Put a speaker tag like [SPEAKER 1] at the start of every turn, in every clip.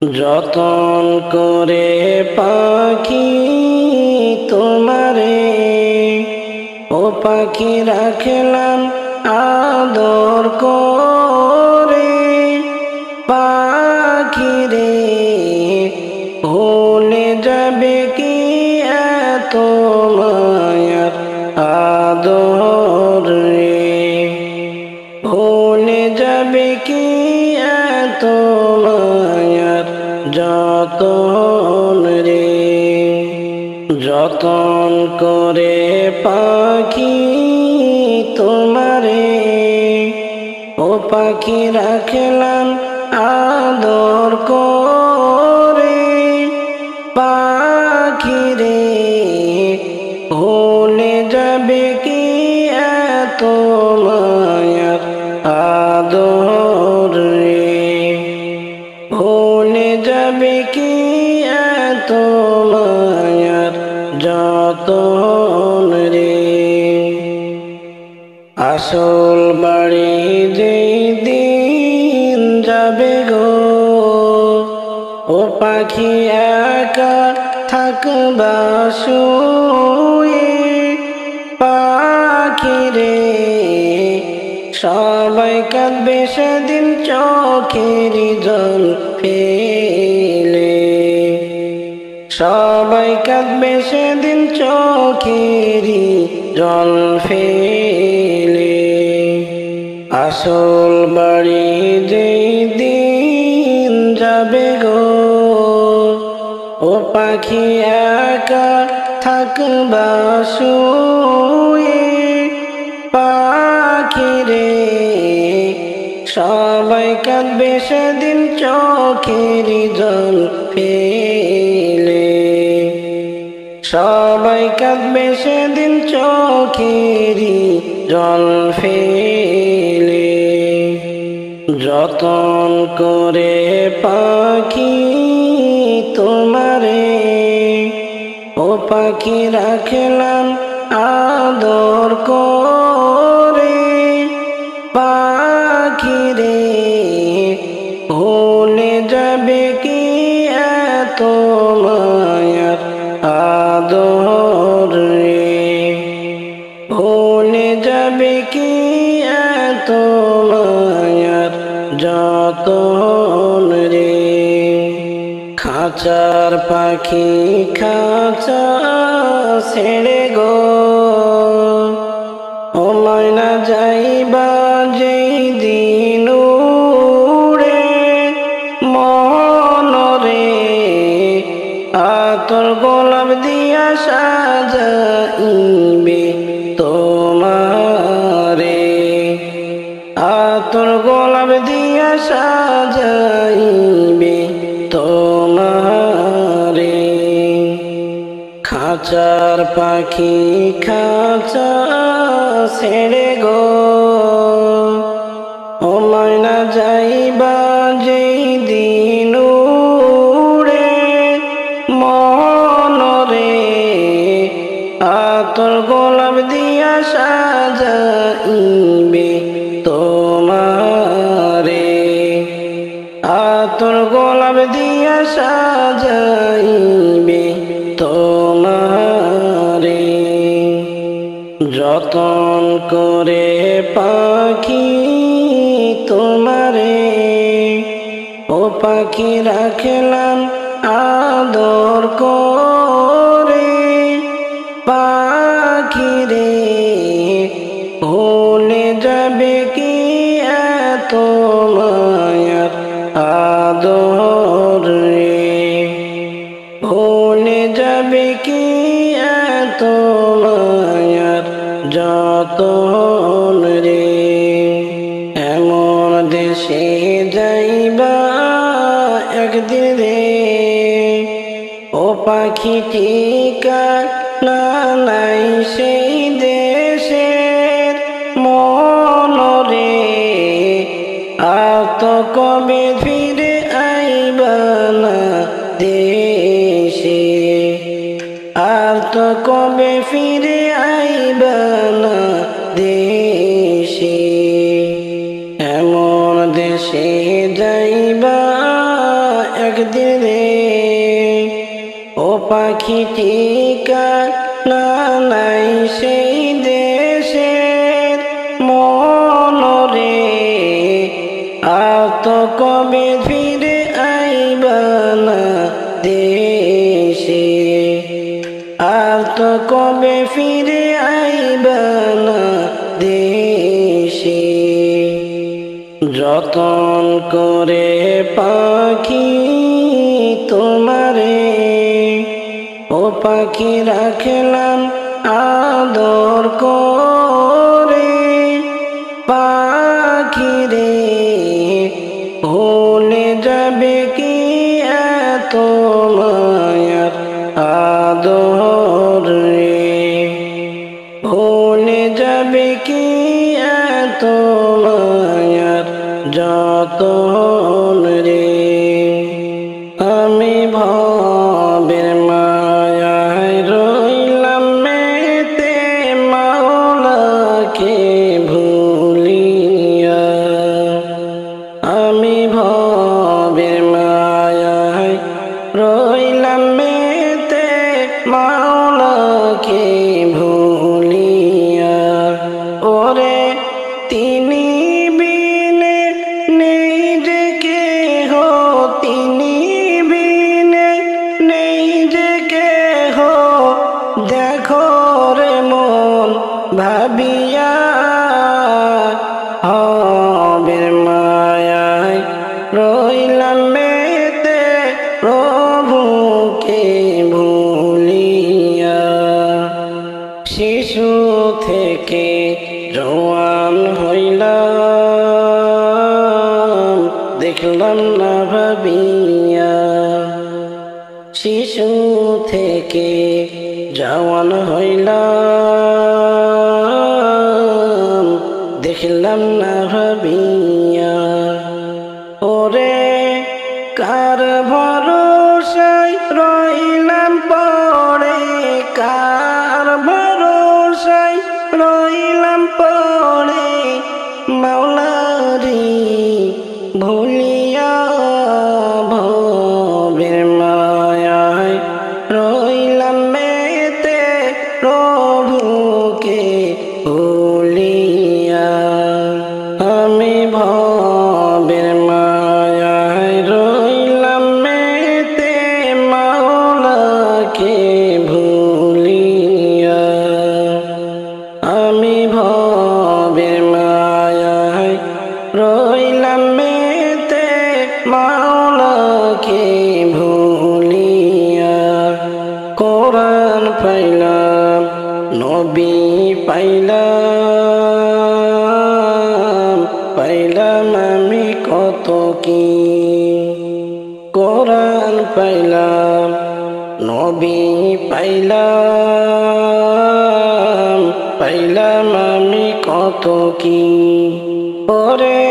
[SPEAKER 1] যতন করে পাখি তোমারে, ও পাখি রাখলাম আদর করে। পাখি রে ভুলে যাবে কি এত মায়ার আদর রে, ভুলে যাবে কি এত মায়ার যতন রে। যতন করে পাখি তোমারে, ও পাখি রাখলাম আদর করে। পাখি রে ভুলে যাবে কি এত মায়ার আদর রে, ভুলে যাবে কি এত মায়ার যতন রে। আসল বাড়ি যেদিন যাবে গো, ও পাখি একা থাকবা শুয়ে। পাখি রে সবাই কাঁদবে সেদিন চোখের জল ফেলে। সবাই কাঁদবে সেদিন চোখের জল ফেলে। আসল বাড়ি যেদিন যাবে গো, ও পাখি একা থাকবা শুয়ে। পাখি রে সবাই কাঁদবে সেদিন চোখের জল ফেলে। সবাই কাঁদবে সেদিন চোখের জল ফেলে। যতন করে পাখি তোমারে, ও পাখি রাখলাম আদর করে। পাখি রে ভুলে যাবে কি এত মায়ার আদর রে, ভুলে যাবে কি এত মায়ার যতন রে। খাঁচার পাখি খাঁচা ছেড়ে গো, ও ময়না যাইবা যেই দিন উড়ে। মনরে আতর গোলাপ দিয়া সাজাইবে তোমারে। আতর গোলাপ দিয়া সাজাইবে তোমারে। খাঁচার পাখি খাঁচা ছেড়ে গো, ও ময়না যাইবা যেই দিন উড়ে। মনরে আতর গোলাপ দিয়া সাজাইবে তোমারে। আতর গোলাপ দিয়া সাজাইবে তোমারে। যতন করে পাখি তোমারে, ও পাখি রাখলাম আদর করে। পাখি রে ভুলে যাবে কি এত মায়ার আদর রে, ভুলে যাবে কি এত মায়ার যতন রে। এমন দেশে যাইবা একদিন রে, ও পাখি ঠিকানা নাই সেই দেশের। মনরে আর তো কবে ফিরে আইবা না দেশে। আর তো কবে ফিরে আইবা না দেশে। এমন দেশে যাইবা একদিন রে ও পাখি ঠিকানা নাই সেই দেশের মনরে আর তো কবে ফিরে আইবা না দেশে আর তো কবে ফিরে আইবা না দেশে যতন করে পাখি তোমারে ও পাখি রাখলাম আদর করে পাখি রে ভুলে যাবে কি এত মায়ার আদর রে ভুলে যাবে কি এত মায়ার যতন রে আমি ভবের মায়ায় রইলাম মেতে মাওলাকে ভুলিয়া আমি ভবের মায়ায় রইলাম মেতে মাওলাকে ভুলিয়া ওরে তিনি বিনে নেই যে কেহ তিনি বিনে নেই যে কেহ দেখো রে মন ভাবিয়া হবের মায়ায় রইলাম মেতে প্রভুকে ভুলিয়া শিশু থেকে জওয়ান হইলাম দেখলাম না ভাবিয়া শিশু থেকে জওয়ান হইলাম দেখলাম না ভাবিয়া ওরে কার ভরসায় রইলাম পড়ে কার ভরসায় রইলাম পড়ে মাওলারি ভুলিয়া ভবের মায়ায় রইলাম মেতে প্রভুকে ভুলিয়া আমি ভবের মায়ায় রইলাম মেতে মাওলাকে ভুলিয়া আমি ভবের মায়ায় রইলাম মেতে মাওলাকে ভুলিয়া কোরআন পাইলাম নবী পাইলাম পাইলাম আমি কত কি কোরআন পাইলাম নবী পাইলাম পাইলাম আমি কত কি ওরে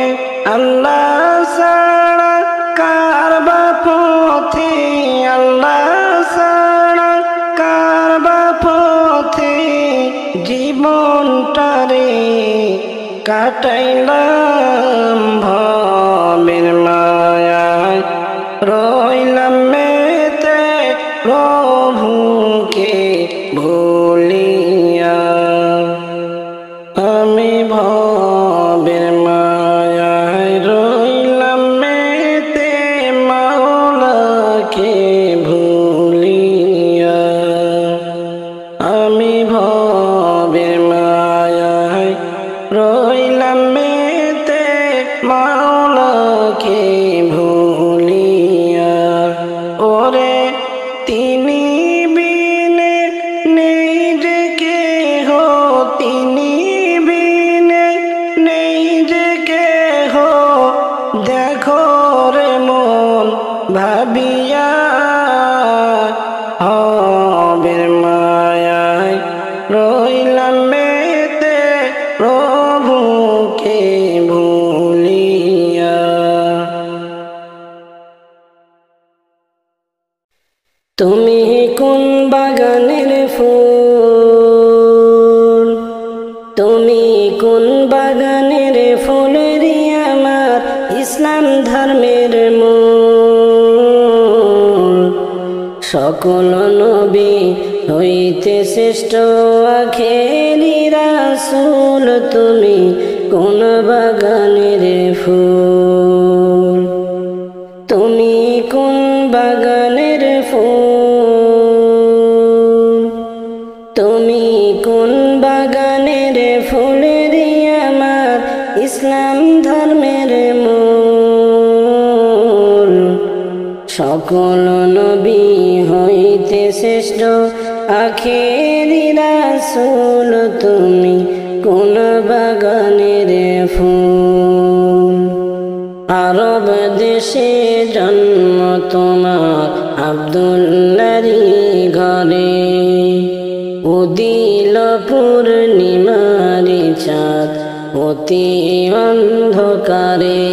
[SPEAKER 1] আল্লাহ ছাড়া কার বা পথে আল্লাহ ছাড়া কার বা পথে জীবনটারে কাটাইলাম ভবের মায়ায় রইলাম মেতে প্রভুকে ভুলিয়া আমি ভবের মায়ায় রইলাম মেতে মাওলাকে ভুলিয়া আমি ভবের মায়ায় রইলাম মেতে মাওলাকে ভুলিয়া ওরে তিনি বিনে নেই যে কেহ তিনি বিনে নেই যে কেহ দেখো রে মন ভাবিয়া হবের মায়ায় রইলাম মেতে প্রভুকে ভুলিয়া তুমি কোন বাগানের ফুল তুমি কোন বাগানের ফুল রে আমার ইসলাম ধর্মের মূল সকল নবী হইতে শ্রেষ্ঠ আখেরি রাসূল তুমি কোন বাগানের ফুল তুমি কোন বাগানের ফুল তুমি কোন বাগানের ফুলের আমার ইসলাম ধর্মের মূল সকল নবী হইতে শ্রেষ্ঠ আখেরি রাসূল তুমি কোন বাগানের ফুল আরব দেশে জন্ম তোমার আব্দুল্লাহরই ঘরে উদিল পূর্ণিমারি চাঁদ অতি অন্ধকারে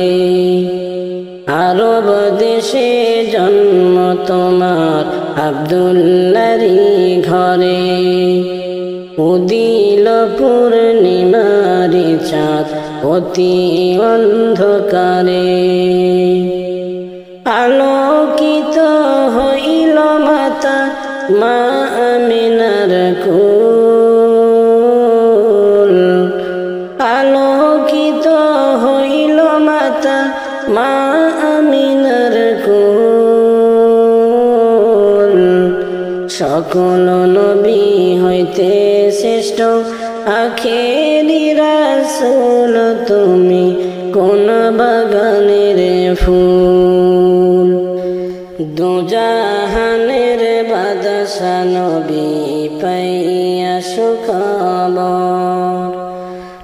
[SPEAKER 1] আরব দেশে জন্ম তোমার আব্দুল্লাহরই ঘরে উদিল পূর্ণিমারি চাঁদ অতি অন্ধকারে আলোকিত হইল মাতা মা আমিনার কোল আলোকিত হইল মাতা মা আমিনার কোল সকল নবী হইতে শ্রেষ্ঠ আখেরি রাসূল তুমি কোন বাগানের ফুল দুজাহানের বাদশা নবী পাইয়া সুখবর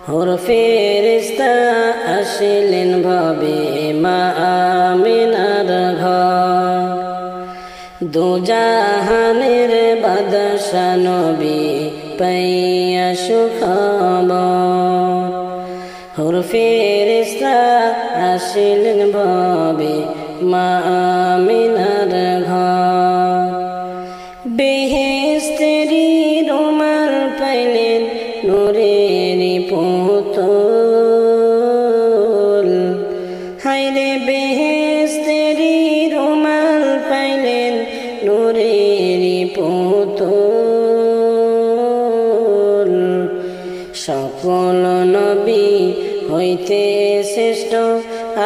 [SPEAKER 1] হর ফেরেশতা আসিলেন ভাবে মা আমিনার ঘর দুজাহানের বাদশা নবী পাইয়া সুখবর হর ফেরেশতা আসিলেন ভাবে মা আমিনার ঘর বেহেশতেরি রুমাল পাইলেন নূরেরি পুতুল হায়রে বেহেশতেরি রুমাল পাইলেন নূরেরি পুতুল সকল নবী হইতে শ্রেষ্ঠ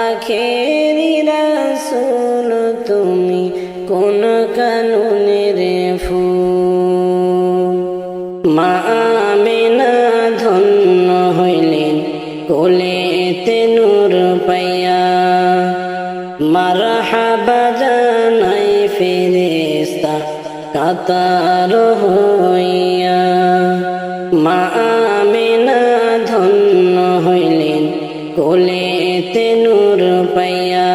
[SPEAKER 1] আখেরি রাসূল তুমি কোন কাননের ফুল মা আমিনা ধন্য হইলেন কোলেতে নূর পাইয়া মারহাবা জানাই ফেরেশতা কাতার হইয়া মা আমিনা ধন্য হইলেন কোলেতে নূর পাইয়া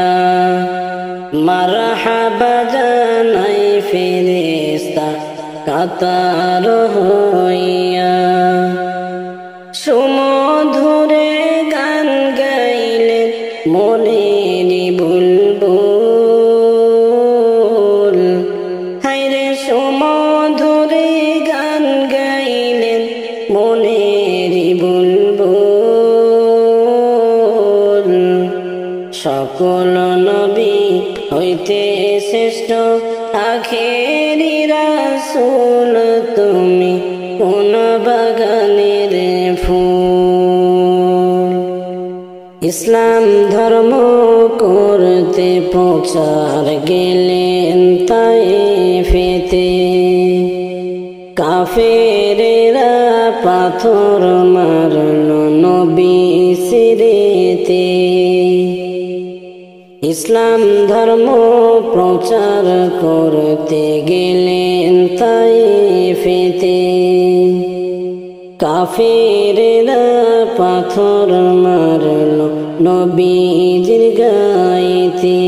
[SPEAKER 1] মারহাবা জানাই ফেরেশতা কাতার হইয়া সুমধুরে গান গাইলেন মনেরি বুলবুল হায়রে সুমধুরে গান গাইলেন মনেরি বুলবুল সকল নবী হইতে শ্রেষ্ঠ আখেরি রাসূল তুমি কোন বাগানের ফুল ইসলাম ধর্ম করতে প্রচার গেলেন তায়েফেতে কাফেরেরা পাথর মারল নবী শিরেতে ইসলাম ধর্ম প্রচার করতে গেলেন তায়েফেতে কাফেরেরা পাথর মারল নবীজির গায়েতে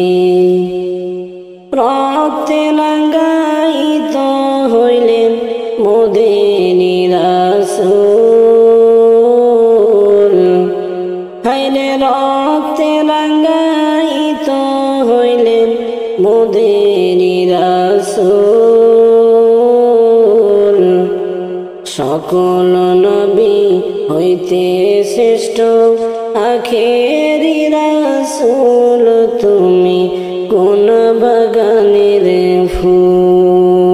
[SPEAKER 1] রক্তে রাঙ্গায়িত হইলেন মোদেরি রাসূল হায়রে রক্তে রাঙ্গায়িত হইলেন মোদেরি রাসূল সকল নবী হইতে শ্রেষ্ঠ আখেরি রাসূল তুমি কোন বাগানের ফুল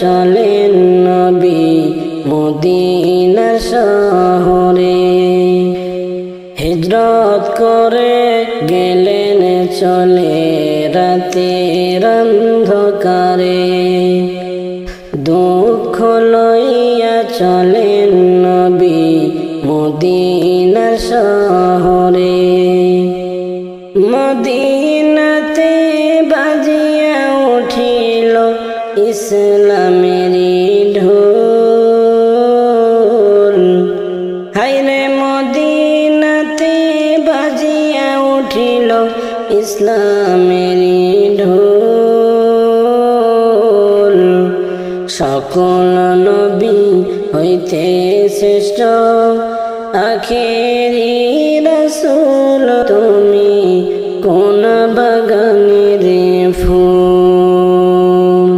[SPEAKER 1] চলেন নবী মদিনার শহরে। হিজরত করে গেলেন চলে রাতের অন্ধকারে। দুঃখ লইয়া চলেন নবী মদিনার শহরে। মদিনাতে বাজিয়া উঠিল ইসলামেরই ঢোল। হায়রে মদিনাতে বাজিয়া উঠিল ইসলামেরই ঢোল। সকল নবী হইতে শ্রেষ্ঠ আখেরি রাসূল তুমি কোন বাগানের ফুল।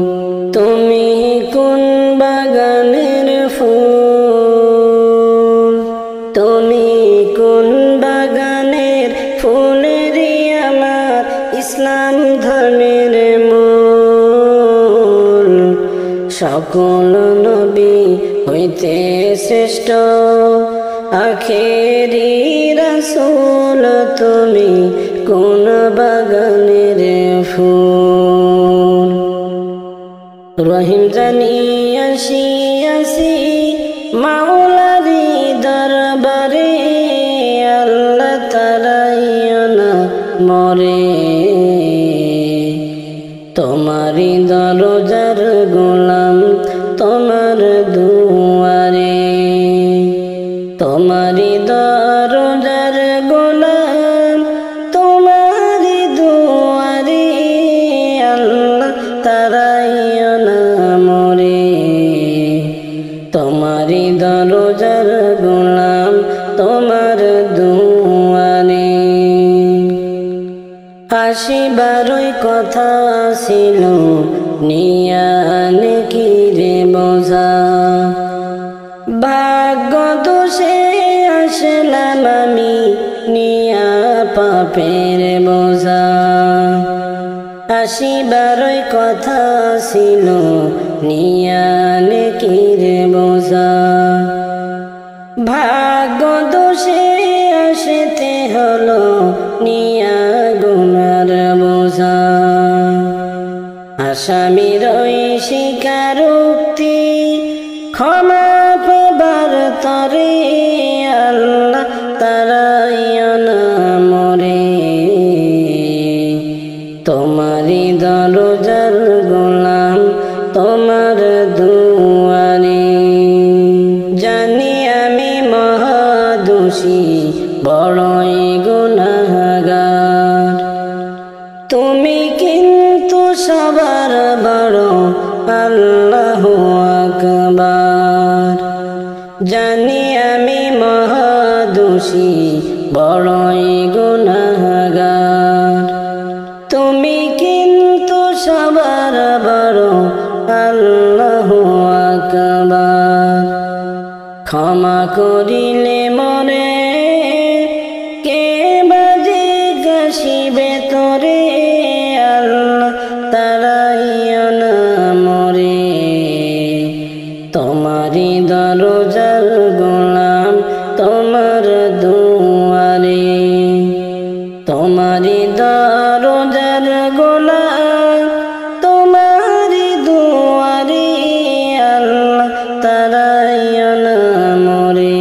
[SPEAKER 1] তুমি কোন বাগানের ফুল। তুমি কোন বাগানের ফুলেরই আমার ইসলাম ধর্মের মূল। সকল নবী হইতে শ্রেষ্ঠ আখেরি রাসূল তুমি কোন বাগানের ফুল। রহিম জানি আসিয়াছি মাওলারি দরবারে। আল্লাহ তারাইও না মরে তোমারি দরজার গোলাম তোমার দুয়ারে। তোমারি দরজার গোলাম তোমারি দুয়ারে। আল্লাহ তারাইও না মরে তোমারি দরজার গোলাম তোমার দুয়ারে। আসিবারই কথা ছিল নিয়ানে কি রে বোঝা। ভাগ্য দোষে আসলাম আমি নিয়া পাপের বোঝা। আসিবারই কথা ছিল নিয়ানে কি রে বোঝা। ভাগ্য দোষে আসতে হলো নিয়া গুনার বোঝা। আসামির ওই স্বীকারোক্তি ক্ষমা পাবার তরে। আল্লাহ তারাইও না মরে তোমারি দরজার গোলাম তোমার দুয়ারে। জানি আমি মহাদোষী বড়ই গুনাহগার। তুমি কিন্তু সবার বড় আল্লাহু আকবার। জানি আমি মহাদোষী বড়ই গুনাহগার। তুমি কিন্তু সবার বড় আল্লাহু আকবার। ক্ষমা করিলে মরে কে বাজে গাছিবে তোরে। আল্লাহ তারাইও না মরে তোমারি দরজার গোলাম তোমার দুয়ারে। তোমারি দরজার গোলাম তোমারি দুয়ারে। আল্লাহ তারাইও না মরে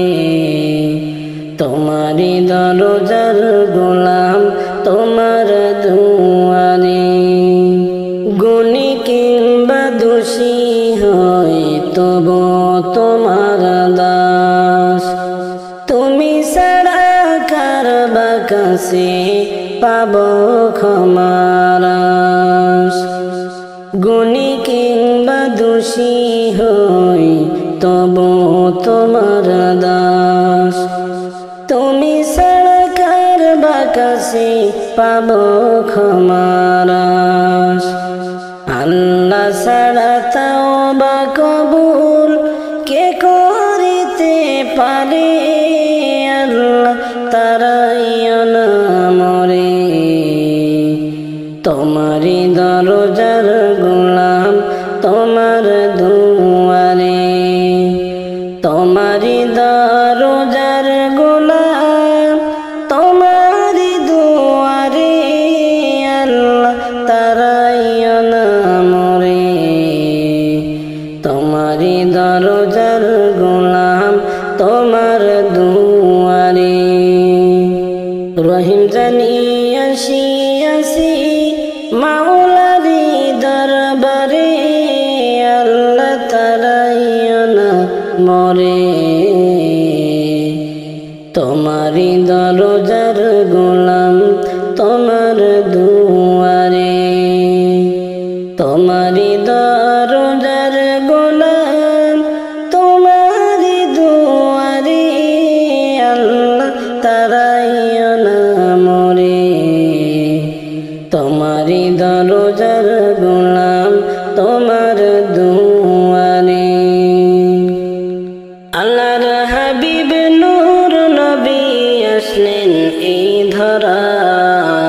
[SPEAKER 1] তোমারি দরজার গোলাম তোমার দুয়ারে। গুণী কিংবা দোষী হয় তবু তোমার দাস। তুমি ছাড়া কার বা কাছে পাব ক্ষমার আশ। গুণী কিংবা দোষী হয় তবু তোমার দাস। তুমি ছাড়া কার বা কাছে পাব ক্ষমার আশ। আল্লাহ ছাড়া তাওবা কবুল কে করিতে পারে। আল্লাহ তারাইও না মরে তোমারি দরজার গোলাম তোমার তোমারি দরজার গোলাম তোমার দুয়ারে রহিম জানি আসিয়াছি মাওলারি দরবারে আল্লাহ তারাইও না মরে তোমারি দরজার গোলাম তোমার দুয়ারে তোমারি দরজার গোলাম তোমারি দুয়ারে আল্লাহ তারাইও না মরে তোমারি দরজার গোলাম তোমার দুয়ারে আল্লাহর হাবিব নূর নবী আসলেন এই ধরায়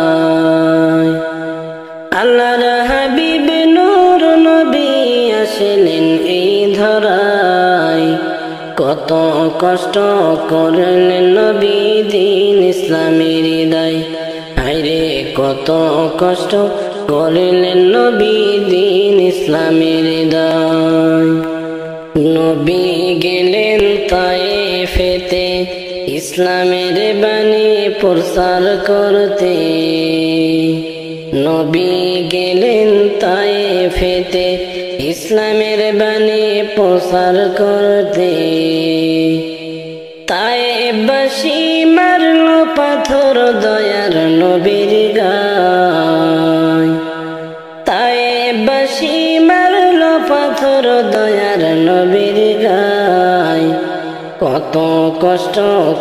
[SPEAKER 1] আল্লাহর হাবিব নূর নবী আসলেন এই ধরায় কত কষ্ট করলেন নবী দিন ইসলামের হৃদয় হায়রে কত কষ্ট করলেন নবী দিন ইসলামের হৃদয় নবী গেলেন তায়েফেতে ইসলামের বাণী প্রচার করতে নবী গেলেন তায়েফেতে ইসলামের বাণী প্রচার করতে তায়েফবাসী মারল পাথর দয়ার নবীর গায় তায়েফবাসী মারল পাথর দয়ার নবীর গায় কত কষ্ট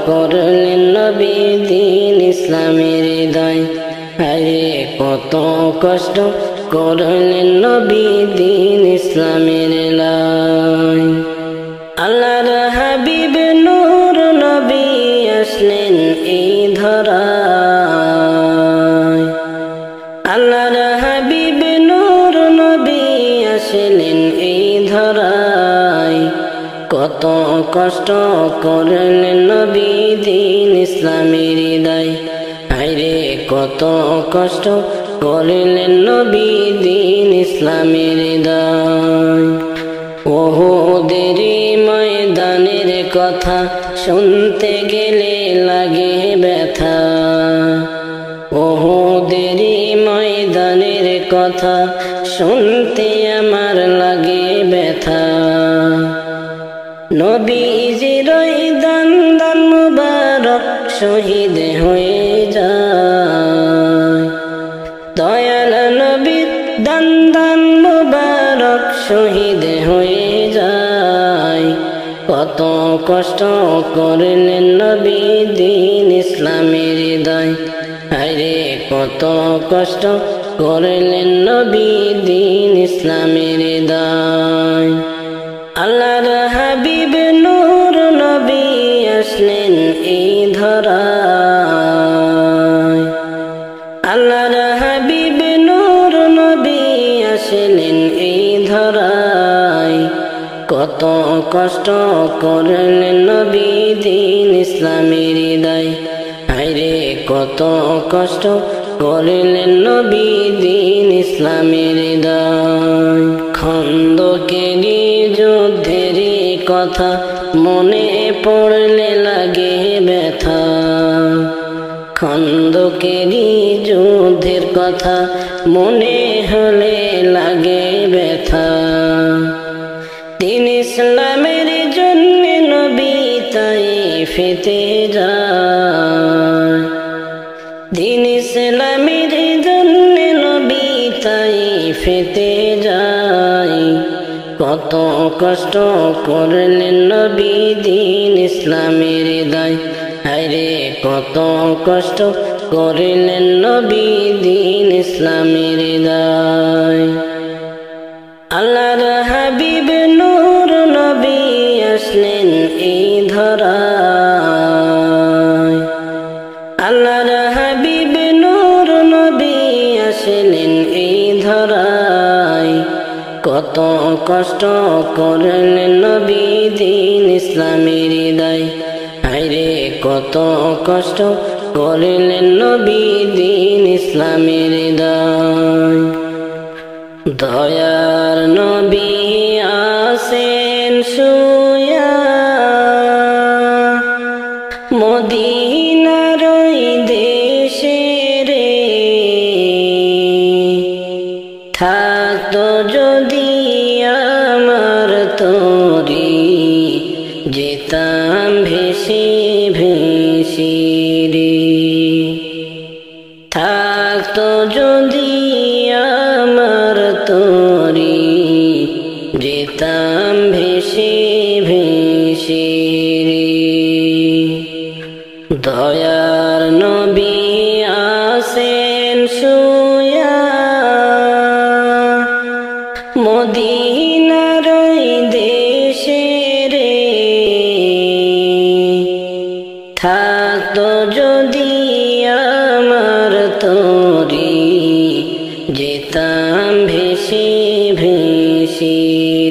[SPEAKER 1] করলেন নবী দিন ইসলামের হৃদয় আরে কত কষ্ট করলেন নবী দিন ইসলামের লাই আল্লাহর হাবিব নূর নবী আসলেন এই ধরায় আল্লাহর হাবিব নূর নবী আসলেন এই ধরায় কত কষ্ট করলেন নবী দিন ইসলামের হৃদয় হায়রে কত কষ্ট করলেন নবী দিন ইসলামের হৃদয় ওহুদের ময়দানের কথা শুনতে গেলে লাগে ব্যথা ওহুদের ময়দানের কথা শুনতে আমার লাগে ব্যথা নবীজির দান দান মুবারক শহীদ হয়ে যায় দয়াল নবীর দান দান মুবারক শহীদ হয়ে যায় কত কষ্ট করলেন নবী দিন ইসলামের হৃদয় হায়রে কত কষ্ট করলেন নবী দিন ইসলামের হৃদয় আল্লাহর হাবিব নূর নবী আসলেন এই ধরায় আল্লাহর হাবিব নূর নবী আসলেন এই ধরায় কত কষ্ট করলেন নবী দিন ইসলামের হৃদয় হায়রে কত কষ্ট করলেন নবী দিন ইসলামের হৃদয় খন্দকেরি যুদ্ধের কথা মনে পড়লে লাগে ব্যথা খন্দকেরি যুদ্ধের কথা মনে হলে লাগে ব্যথা দিন ইসলামের জন্য নবী তায়েফেতে যায় দিন ইসলামের জন্য নবী তায়েফেতে যায় কত কষ্ট করলেন নবী দিন ইসলামের হৃদয় হায়রে কত কষ্ট করলেন নবী দিন ইসলামের হৃদয় আল্লাহর হাবিব নূর নবী আসলেন এই ধরায় আল্লাহর হাবিব নূর নবী আসলেন এই ধরায় কত কষ্ট করলেন নবী দিন ইসলামের হৃদয় হায়রে কত কষ্ট করলেন নবী দিন ইসলামের হৃদয় দয়ার নবী আসেন শুয়া মদিনার ওই দেশে রে থাকতো যদি আমার তরি যেতাম ভেসে ভেসে রে থাকতো যদি আমার তরি যেতাম ভেসে ভেসে রে দয়ার নবী আসেন শুয়া মদিনার ওই দেশে রে থাকতো যদি আমার তরি যেতাম ভেসে ভেসে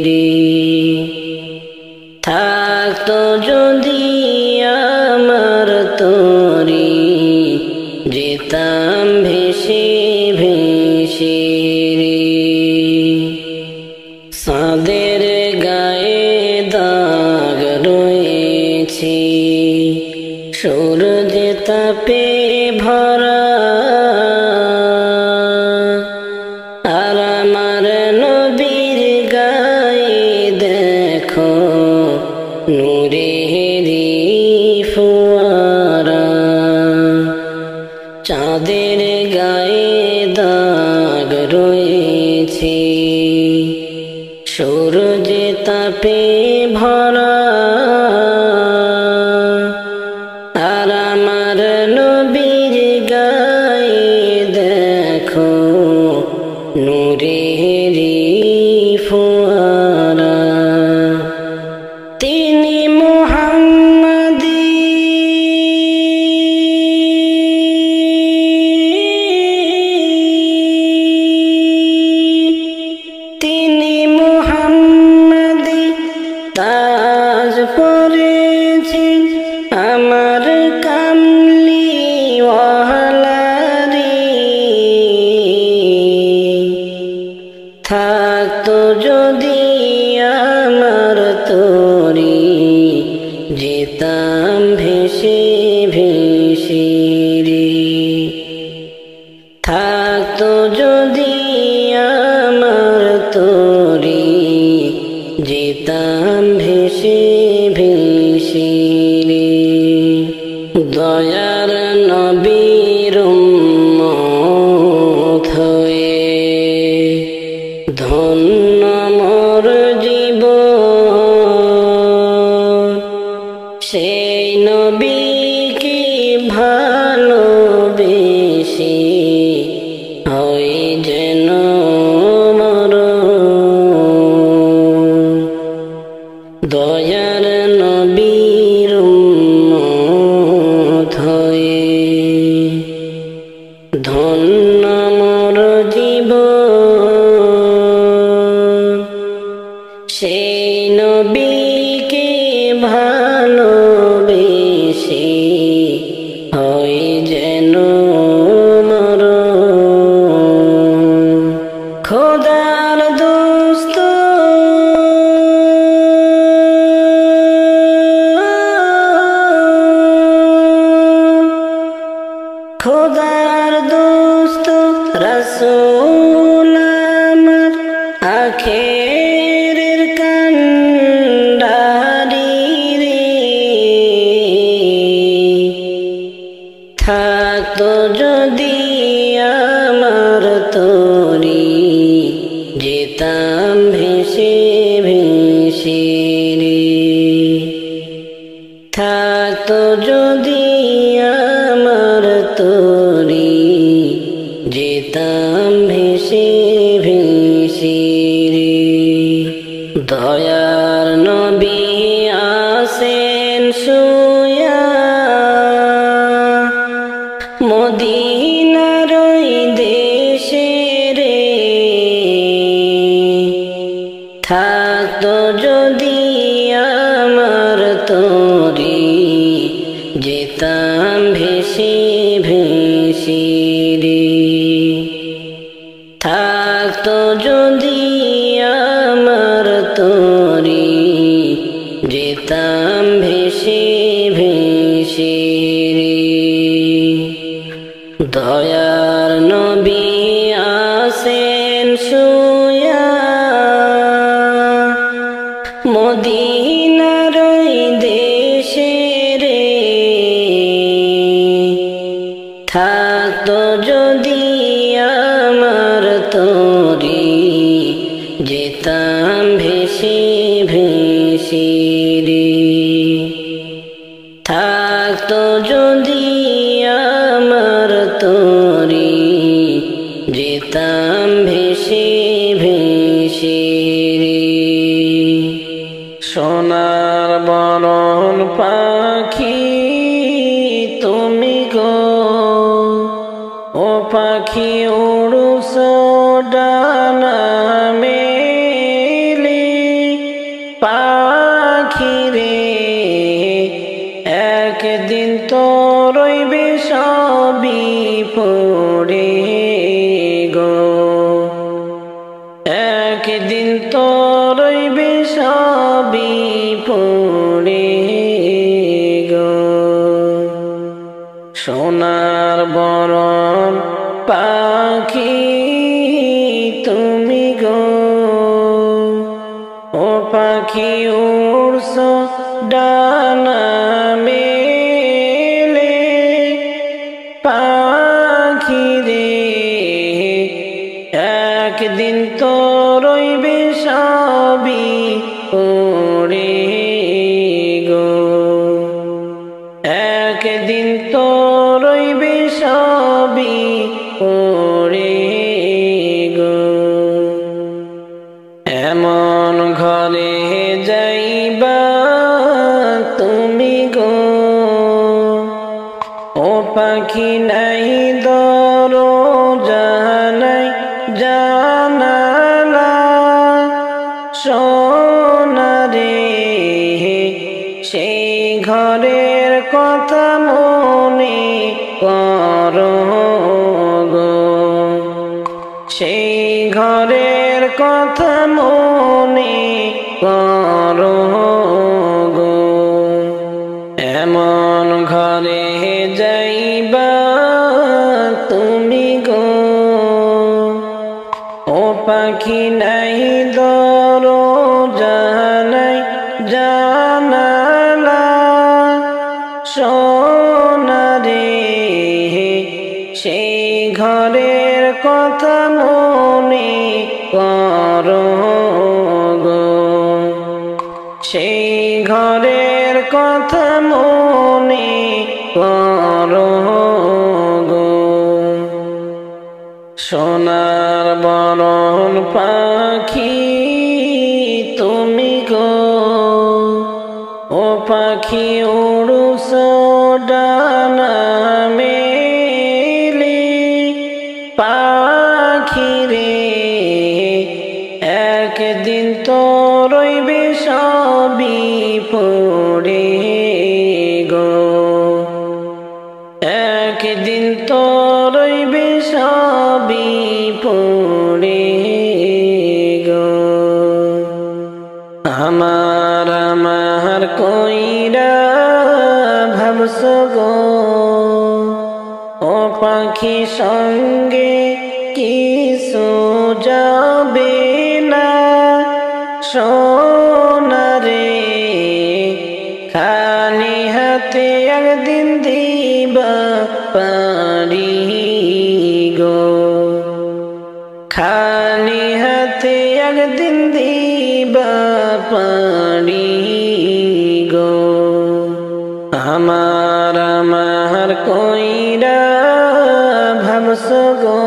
[SPEAKER 1] রে থাকতো যদি আমার তরি যেতাম ভেসে ভেসে রে চাঁদের গায়ে দাগ রয়েছে সূরজ তাপে ভরা আর আমার নবীর গায়ে দেখো নূরেরি ফোয়ারা চাঁদের গায়ে দাগ রয়েছে সূরজ তাপে ভরা আর আমার নবীর গায়ে দেখো নূরেরি ফোয়ারা তিনি মুহাম্মদী তিনি মুহাম্মদী তাজ পরেছেন আমার কামলিওয়ালারি থাকতো যদি আমার তরি যেতাম ভেসে ভেসে রে থাকতো যদি আমার তরি যেতাম ভেসে ভেসে রে দয়ার নবীর উম্মত হয়ে ধন্য মোর জীবন সেই নবীকে ভালোবেসে হয় যেন দয়ার নবীর উম্মত হয়ে ধন্য মোর জীবন সেই নবীকে ভালোবেসে হয় যেন মোর খোদার দোস্ত খোদার দোস্ত রাসূল আমার আখেরের কান্ডারি রে থাকতো যদি আমার তরি যেতাম ভেসে ভেসে রে থাকতো যদি আমার তরি যেতাম ভেসে ভেসে রে দয়ার নবী আসেন শুয়া মদিনার ওই দেশে রে থাকতো যদি আমার তরি যেতাম ভেসে ভেসে রে থাকতো যদি যেতাম ভেসে ভেসে রে। দয়ার নবী আছেন শুয়া মদিনার ওই দেশে রে। থাকতো যদি আমার তরি যেতাম ভেসে ভেসে রে। থাকতো যদি আমার তরি যেতাম ভেসে ভেসে রে।
[SPEAKER 2] সোনার বরণ পাখি তুমি গো, ও পাখি উড়ুস ডানা মেলে। পাখি রে একদিন তো রইবে সবই পড়ে গো, একদিন তো রইবে সবই পড়ে গো। সোনার বরণ পাখি তুমি গো, ও পাখি উড়ছ ডানা মেলে। পাখি রে একদিন তো রইবে সবই পড়ে গো, একদিন তো রইবে সবই পড়ে গো। এমন ঘরে যাইবা তুমি গো, ও পাখি নাই দরজা নাই জানালা। সোনারে সেই ঘরের কথা মনে করো গো, সেই ঘরের কথা মনে করো গো। এমন ঘরে যাইবা তুমি গো, ও পাখি নাই দরজা নাই জানালা। সোনারে সেই ঘরের কথা মনে করো গো, সেই ঘরের কথা মনে করো গো। সোনার বরণ পাখি তুমি গো, ও পাখি উড়ুস ডানা মেলে। পাখি রে একদিন তো রইবে সবই পড়ে গো, একদিন তো রইবে সবই পড়ে গো। আমার আমার কইরা ভাবস গো, ও পাখি সঙ্গে কিছু যাবে না। সোনারে খালি হাতে একদিন দিবা পারি গো, খালি হাতে একদিন দিবা পারি গো। আমার আমার কইরা ভাবস গো,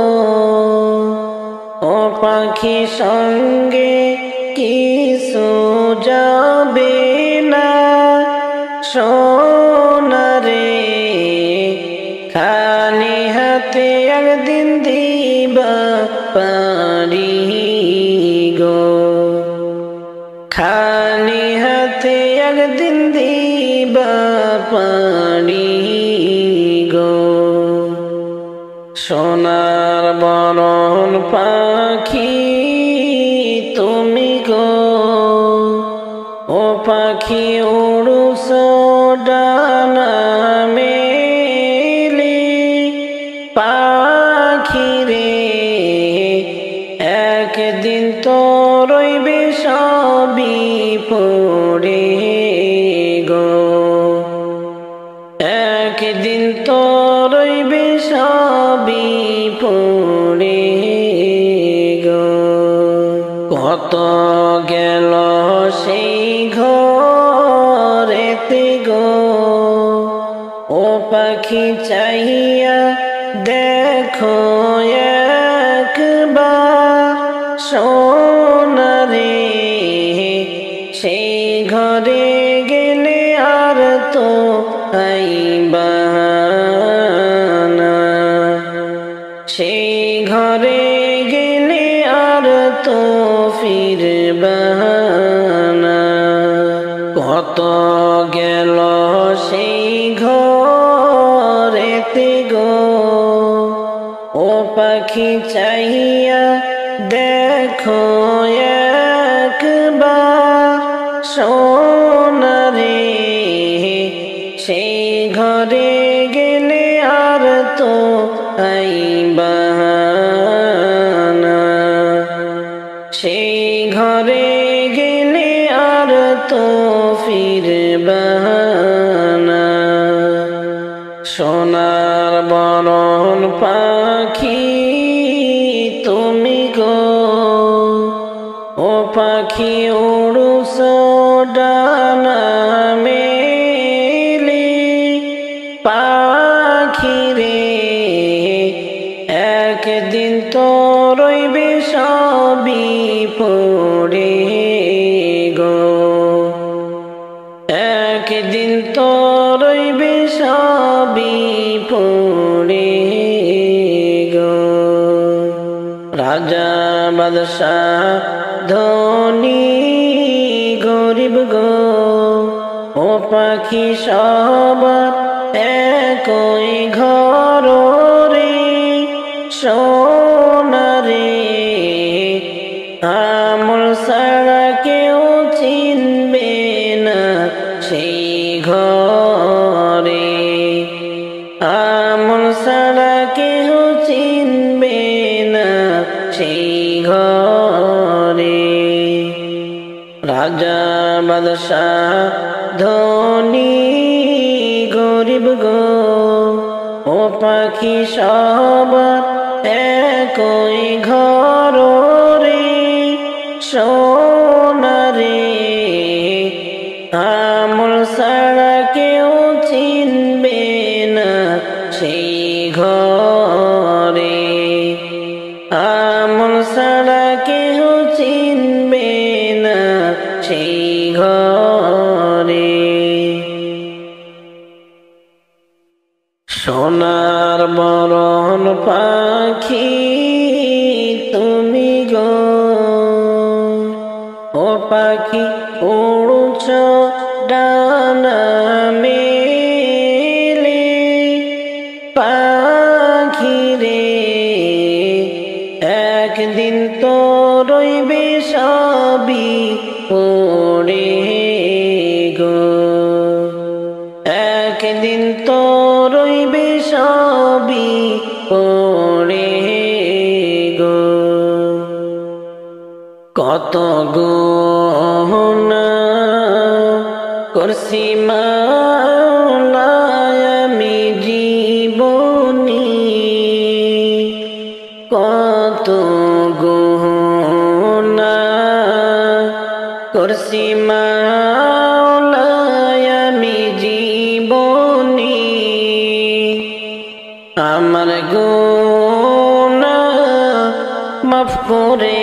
[SPEAKER 2] ও পাখি সঙ্গে কিছু যাবে না। সোনারে খালি হাতে একদিন দিবা পারি গো, খালি হাতে একদিন দিবা পারি গো। সোনার বরণ পাখি তুমি গো, ও ও পাখি উড়ুস ডানা মেলি পাখি রে একদিন তো রইবে সবই পড়ে গো একদিন তো রইবে সবই পড়ে গো কত গেল সেই ঘরেতে গো ও পাখি চাহিয়া দেখো একবার সোনারে সেই ঘরে গেলে আর তো আইবা না সেই ঘরে গেলে আর তো ফিরবা না কত গেল সেই ঘরেতে গো ও পাখি চাহিয়া দেখো একবার সোনারে সেই ঘরে গেলে আর তো আইবা না সেই ঘরে গেলে আর তো ফিরবা না সোনার বরণ পাখি তুমি গো ও পাখি উড়ুস ডানা মেলি পাখি রে একদিন তো রইবে সবই পড়ে গো একদিন তো রইবে সবই পড়ে গো রাজা বাদশাহ ধনী গরিব গো ও পাখি সবার একই ঘর রে সোনারে আমল ছাড়া কেউ চিনবে না সেই ঘরে আমল ছাড়া কেউ চিনবে না সেই ঘরে রাজা বাদশাহ ধনী গরিব গো ও পাখি সবার একই ঘর রে সোনারে আমল ছাড়া কেউ চিনবে না সেই ঘরে আমল ছাড়া কেউ চিনবে না সেই ঘরে সোনার বরণ পাখি তুমি গো ও পাখি উড়ুছ ডানা মেলে পাখি রে একদিন তো রইবে সবই পড়ে গো একদিন তো রইবে সবই পড়ে গো কত গুনাহ করছি মাওলা আমি জীবনী কত গুনাহ করছি মাওলা আমি জীবনী আমার গুনাহ মাফ করে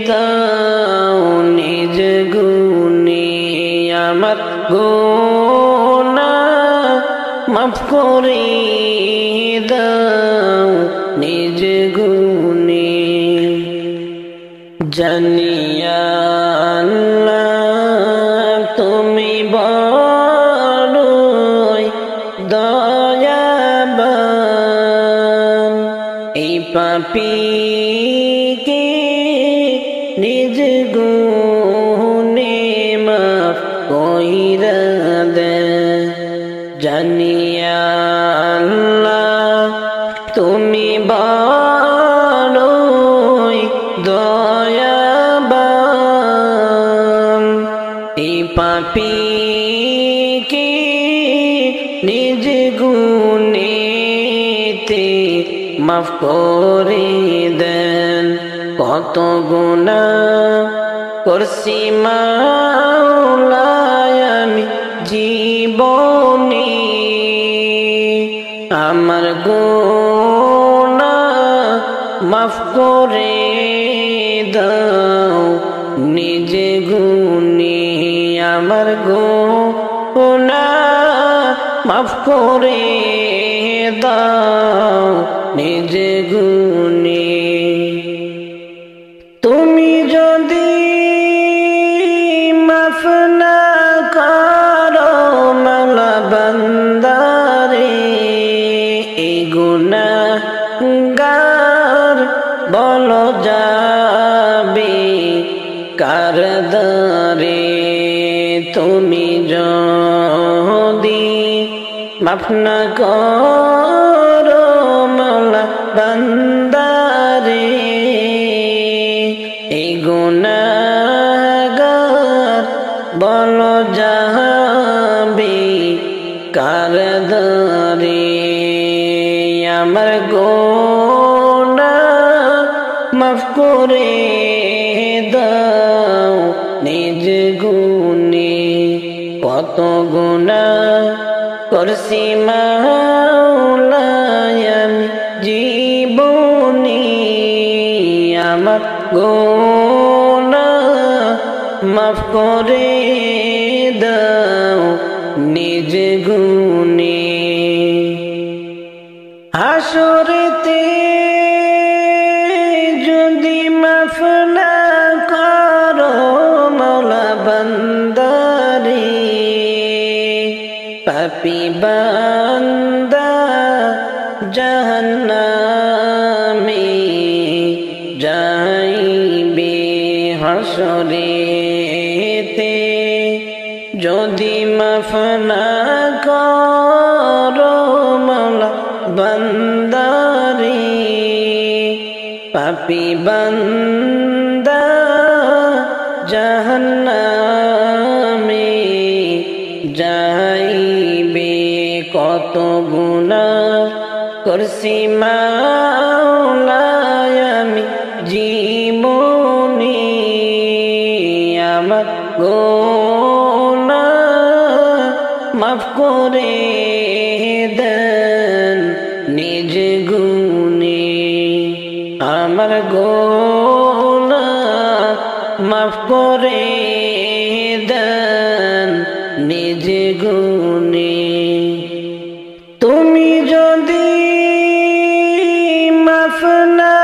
[SPEAKER 2] দাও নিজ গুণে আমার গুনাহ মাফ করে দাও নিজ গুণে জানিয়া আল্লাহ তুমি বড়ই দয়াবান এই পাপীকে নিজ গুণে কইরা দে জানিয়া আল্লাহ তুমি বড়ই দয়াবান এই পাপী কি নিজ গুণেতে মাফ করে দেন কত গুনাহ করছি মাওলায় আমি জীবনে আমার গুনাহ মাফ করে দাও নিজে গুণে আমার গুনাহ মাফ করে দাও নিজে গুণে তুমি যদি মাফ না করো মাওলা বান্দারে এই গুনাহগার বলো যাবে কার দ্বারে তুমি যদি মাফ না করো মাওলা বান্দারে এই গুনাহগার বলো যাবে কার দ্বারে আমার গুনাহ মাফ করে দাও নিজ গুণে কত গুনাহ করছি মাওলায় আমি জীবনে আমার গুনাহ মাফ করে দাও নিজ গুণে হাসরেতে যদি মাফ না করো মাওলা বান্দারে পাপী বান্দা জাহান্নামে যাইবে হাসরেতে যদি মাফ না করো মাওলা বান্দারে পাপী বান্দা জাহান্নামে যাইবে কত গুনাহ করছি মাওলায় আমি জীবনে আমার গুনাহ মাফ করে দেন নিজ গুণে আমার গুনাহ মাফ করে দেন নিজ গুণে তুমি যদি মাফ না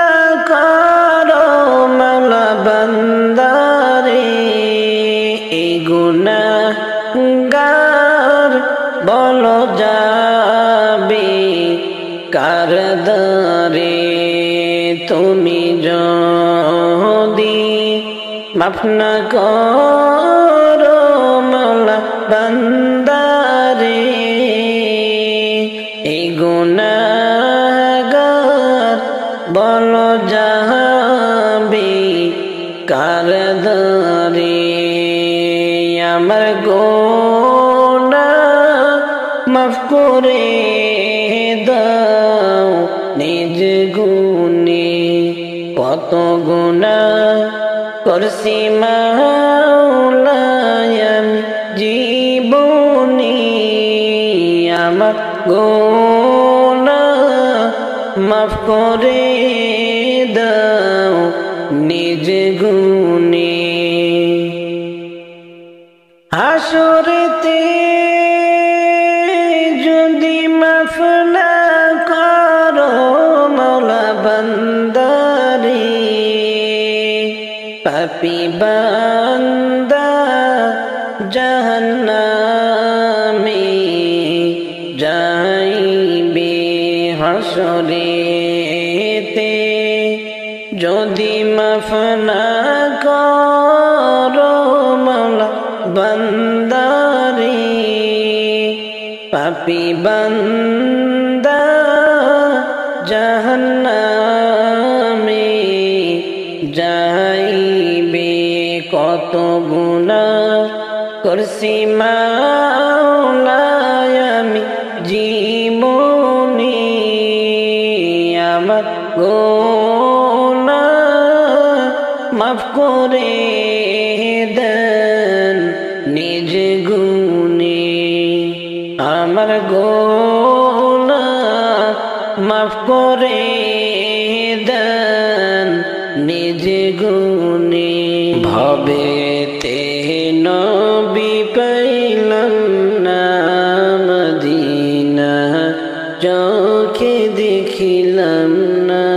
[SPEAKER 2] করো মাওলা বান্দারে এই গুনাহগার বলো যাবে কার দ্বারে তুমি যদি মাফ না করো মাওলা বান্দারে এই গুনাহগার বলো যাবে কার দ্বারে আমার গুনাহ মাফ করে দাও নিজ গুণে কত গুনাহ করছি মাওলায় আমি জীবনে আমার গুনাহ মাফ করে দাও নিজ গুণে হাসরেতে যদি মাফ না করো মাওলা বান্দারে পাপী বান্দা জাহান্নামে যাইবে হাসরেতে যদি মাফ না করো মাওলা বান্দা পাপী বান্দা জাহান্নামে যাইবে। কত গুনাহ করছি মাওলায় আমি জীবনে, আমার গুনাহ মাফ করে দেন নিজ গুণে। আমার গুনাহ মাফ করে দেন নিজ গুণে। ভবেতে নবী পাইলাম না মদিনা, চোখে দেখিলাম না।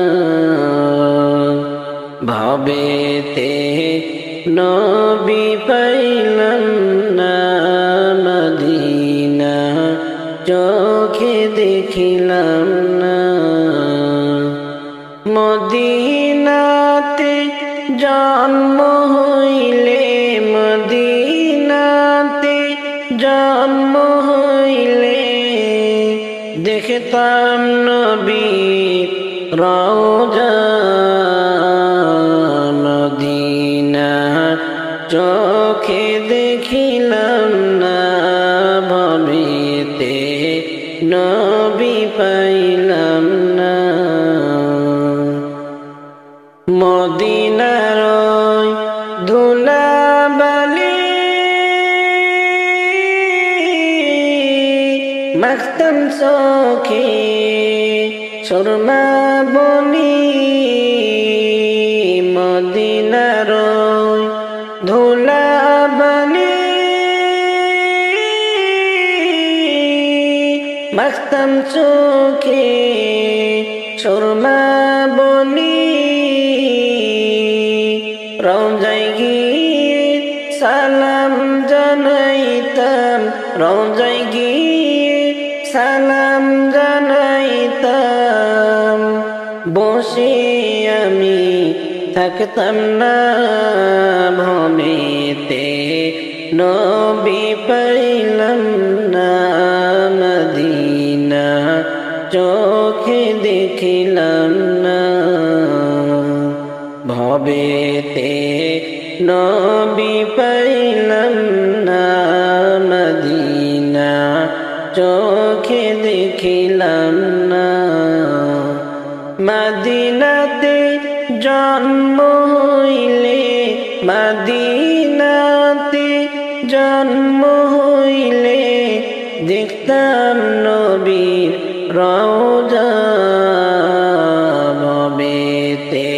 [SPEAKER 2] ভবেতে নবী পাইলাম না মদিনা, চোখে দেখিলাম না। মদিনাতে জন্ম হইলে, মদিনাতে জন্ম হইলে দেখতাম নবীর রওজা। মদিনা চোখে দেখিলাম না, ভবেতে নবী পাইলাম না। মদিনার ধুলাবালি মাখতাম চোখে, সুরমা বনি। মদিনার ধুলাবালি মাখতাম চোখে, সুরমা বনি। রওজায় গিয়ে সালাম জানাইতাম, রওজায় গিয়ে সালাম জানাইতাম। বসে আমি থাকতাম না, ভবেতে নবী পাইলাম না মদিনা, চোখে দেখিলাম না। ভবেতে নবী পাইলাম না মদিনা, চোখে দেখিলাম না। মদিনাতে জন্ম হইলে, মদিনাতে জন্ম হইলে দেখতাম নবীর রওজা। ভবেতে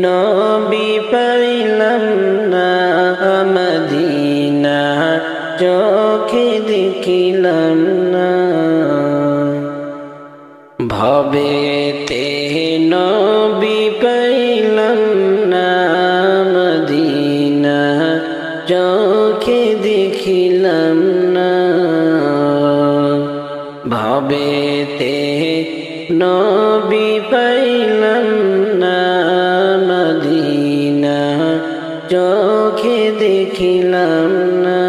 [SPEAKER 2] নবী পাইলাম না মদিনা, চোখে দেখিলাম না। ভবেতে নবী পাইলাম না মদিনা, চোখে দেখিলাম না। ভবেতে নবী পাইলাম না মদিনা, চোখে দেখিলাম না।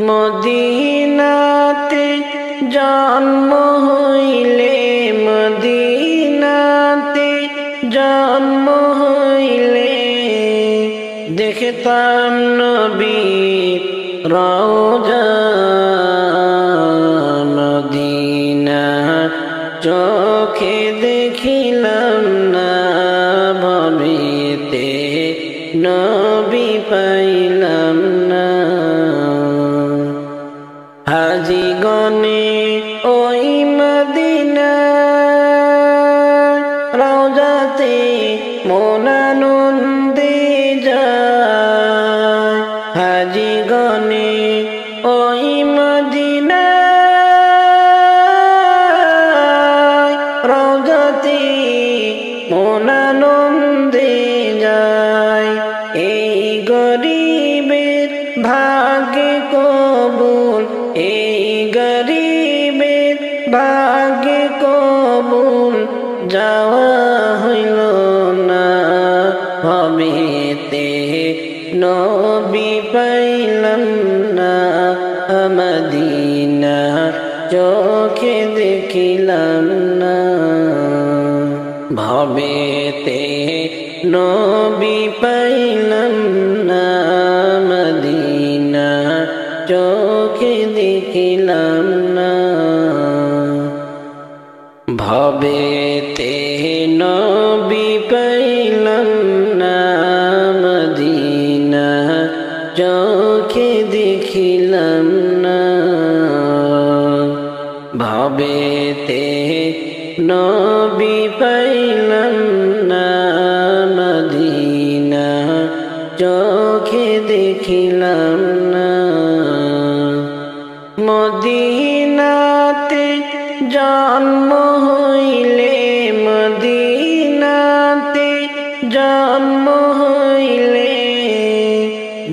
[SPEAKER 2] মদিনাতে জন্ম হইলে, মদিনাতে জন্ম হইলে দেখতাম নবীর রওজা। মদিনা চোখে দেখিলাম না, ভবেতে নবী পাইলাম না। হাজি গনে ওই মদিনা রওজাতে মন আনন্দে যায়। হাজি গনে ওই মদিনা রওজাতে মন আনন্দে যায়। এই গরিবের ভাগ্যে কবুল, এই গরিবের ভাগ্যে কবুল যাওয়া হইল না। ভবেতে নবী পাইলাম না মদিনা, ভবেতে নবী পাইলাম না মদিনা চোখে দেখিলাম না ভবেতে নবী পাইলাম না মদিনা চোখে দেখিলাম না ভবেতে নবী পাইলাম না মদিনা চোখে দেখিলাম না মদিনাতে জন্ম হইলে মদিনাতে জন্ম হইলে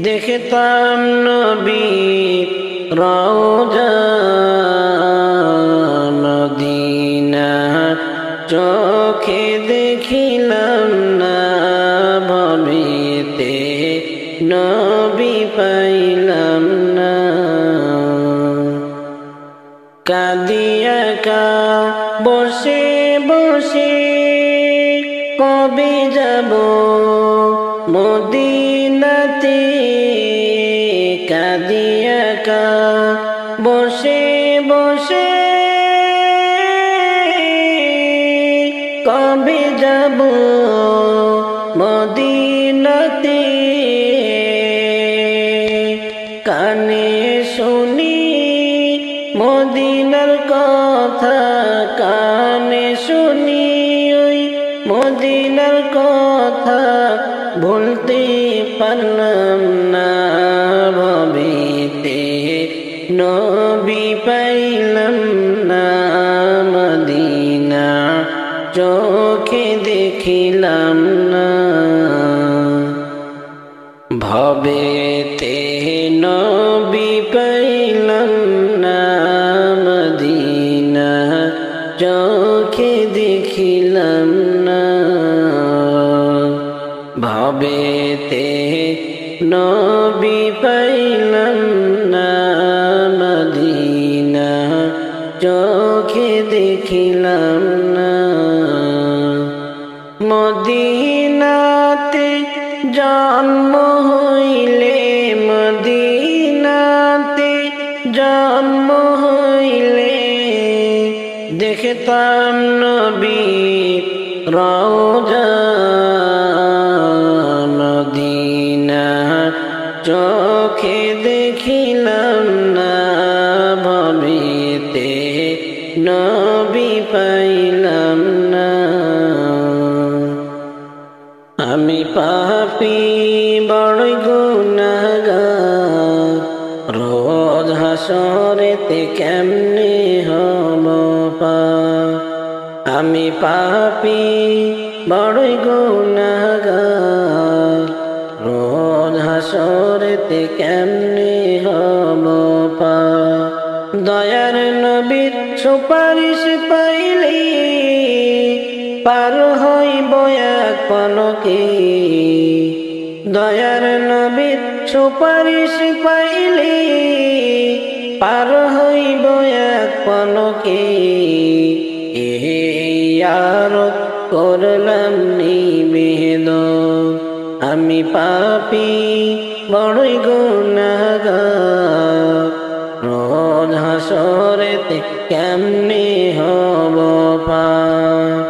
[SPEAKER 2] দেখতাম নবীর রওজা মদিনা চোখে দেখিলাম না ভবেতে নবী পাইলাম না কাঁদিয়া কা বসে বসে কবে যাব মদিনাতে কাঁদিয়া কা বসে বসে কবে যাব মদিনাতে কানে শুনি মদিনার কথা কানে শুনি ওই মদিনার কথা ভুলতে পারলাম না ভবেতে নবী পাইলাম না মদিনা চোখে দেখিলাম না ভবেতে নবী পাইলাম না মদিনা চোখে দেখিলাম না ভবেতে নবী পাইলাম না মদিনা চোখে দেখিলাম না মদিনাতে জন্ম হইলে মদিনাতে জন্ম হইলে দেখতাম নবীর রওজা মদিনা চোখে দেখিলাম না ভবেতে নবী পাইলাম না আমি পাপী বড় গুনাহগার রোজ হাসরেতে কেমনে হব পার আমি পাপী বড় গুনাহগার রোজ হাসরেতে কেমনে হব পার দয়ার নবীর সুপারিশ পাইলে পার হইব এক পলকে দয়ার নবীর সুপারিশ পাইলে পার হইব এক পলকে আর করলাম নিবেদন আমি পাপী বড়ই গুনাহগার রোজ হাসরেতে কেমনে হব পার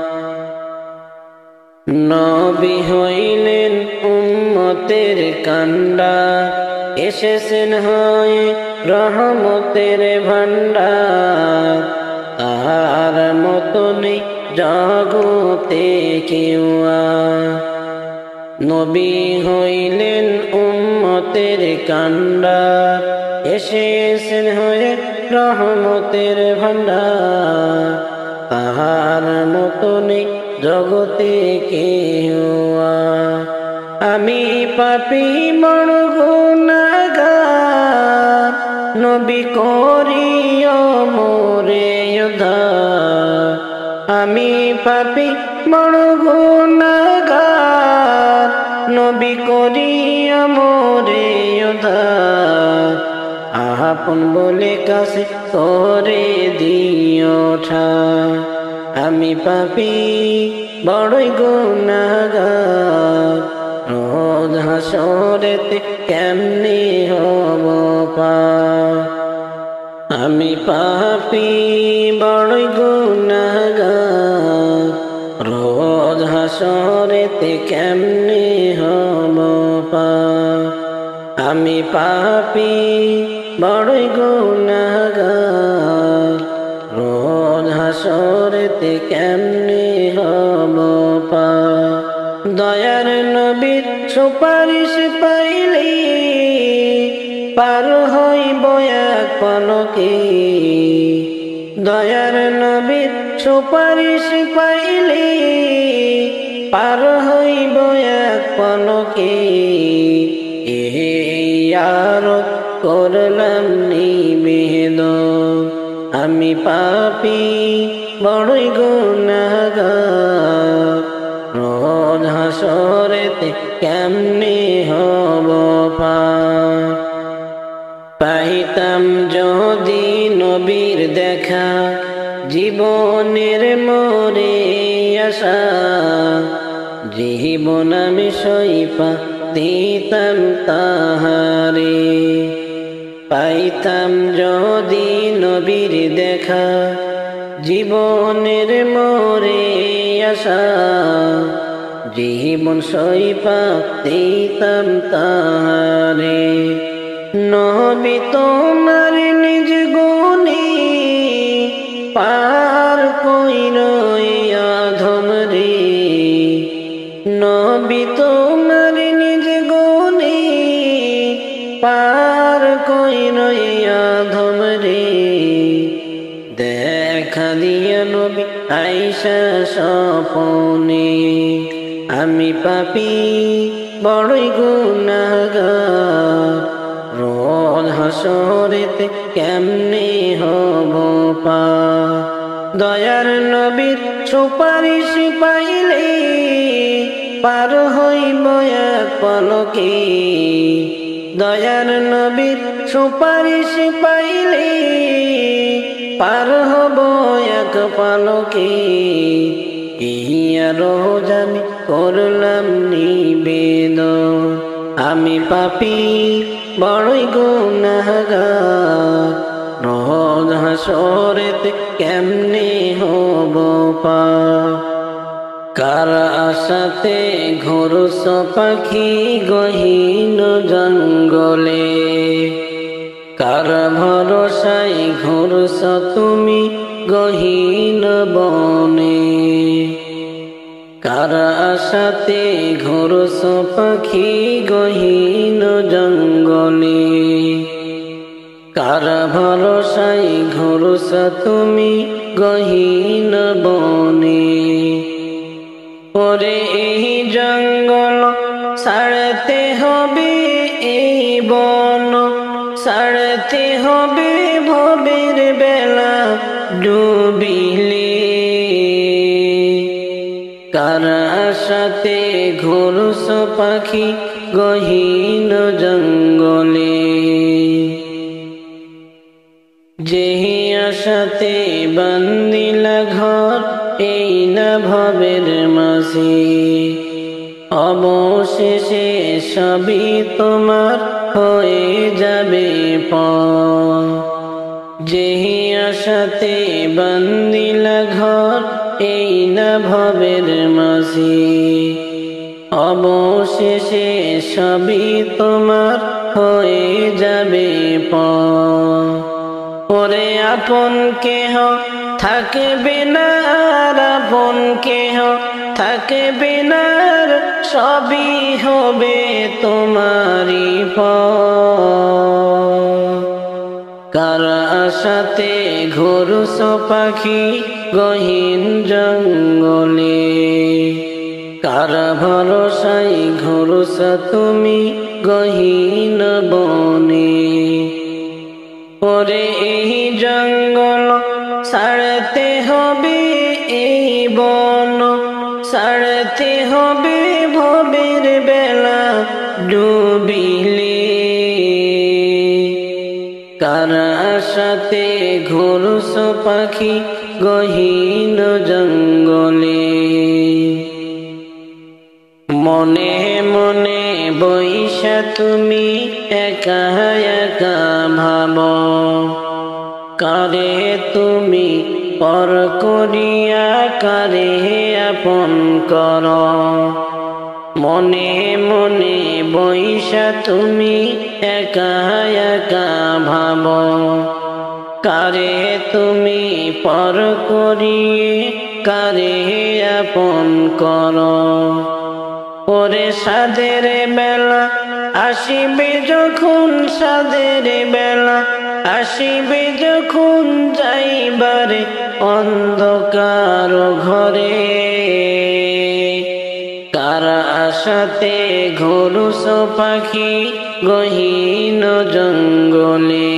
[SPEAKER 2] নবী হইলেন উম্মতের কান্ডার এসেছেন হয়ে রহমতের ভান্ডার তার মতো নেই জগতে কেউ নবী হইলেন উম্মতের কান্ডার এসেছেন হয়ে রহমতের ভান্ডার তাহার মতো নেই জগতে কেউ আমি পাপী বড় গুনাহগার নবী করিও মোরে উদ্ধার আমি পাপী বড় গুনাহগার নবী করিও মোরে উদ্ধার আপন বলে কাছে তোরে দিও ঠাই আমি পাপী বড়ই গুনাহগার রোজ হাসরেতে কেমনে হব পার আমি পাপী বড়ই গুনাহগার রোজ হাসরেতে কেমনে হব পার আমি পাপী বড়ই গুনাহগার রোজ হাসরেতে কেমনে হব পার দয়ার নবীর সুপারিশ পাইলে পার হইব এক পলকে দয়ার নবীর সুপারিশ পাইলে পার হইব এক পলকে ইয়ারত করলাম নিবেদন আমি পাপী বড়ই গুনাহগার রোজ হাসরেতে কেমনে হব পার পাইতাম যদি নবীর দেখা জীবনের মোরে আশা জীবন আমি সইপা দিতাম তাহারে পাইতাম যদি নবীর দেখা জীবনের মোরে আশা জীবন সইপা দিতাম তাহারে নবী তোমার নিজ গুণে পার কইর আধম রে নবী তোমার নিজ গুণে পার কইর আধম রে দেখা দিয়া নবী আইসা স্বপনে আমি পাপী বড়ই গুনাহগার রোজ হাসরেতে কেমনে হব পার দয়ার নবীর সুপারিশ পাইলে পার হইব এক পলকে দয়ার নবীর সুপারিশ পাইলে পার হব এক পলকে ইয়া রোজ আমি করলাম নিবেদন আমি পাপী বড়ই গুনাহগার রোজ হাসরেতে কেমনে হব পার কার আশাতে ঘোরস পাখি গহীন জঙ্গলে কার ভরসায় ঘোরস তুমি গহীন বনে কার আশাতে ঘোরস পাখি গহীন জঙ্গলে কার ভরসায় ঘোরস তুমি গহীন বনে ওরে এই জঙ্গল ছাড়তে হবে এই বন ছাড়তে হবে ভবের বেলা ডুবিলে কার আশাতে ঘোরস পাখি গহীন জঙ্গলে যেহি আশাতে বান্দিলা ঘর এই না ভবের মাঝে অবশেষে সবই তোমার হয়ে যাবে পর যেহি আশাতে বান্দিলা ঘর এই না ভবের মাঝে অবশেষে সবই তোমার হয়ে যাবে পর ওরে আপন কেহ থাকবে না আর আপন কেহ থাকবে না সবই হবে তোমারই পর কার আশাতে ঘোরস পাখি গহীন জঙ্গলে কার ভরসায় ঘোরস তুমি গহীন বনে ওরে এই জঙ্গল ছাড়তে হবে এই বন ছাড়তে হবে ভবের বেলা ডুবিলে কার আশাতে ঘোরস পাখি গহীন জঙ্গলে। মনে মনে বৈশা তুমি একা একা ভাবো, কারে তুমি পর করিয়া কারে আপন কর। মনে মনে বৈশা তুমি একা একা ভাবো, কারে তুমি পর করিয়ে কারে আপন কর। ওরে সাধের বেলা আসিবে যখন, সাধের বেলা আসিবে যখন, যাইবারে অন্ধকার ঘরে। কার আশাতে ঘোরুস পাখি গহীন জঙ্গলে,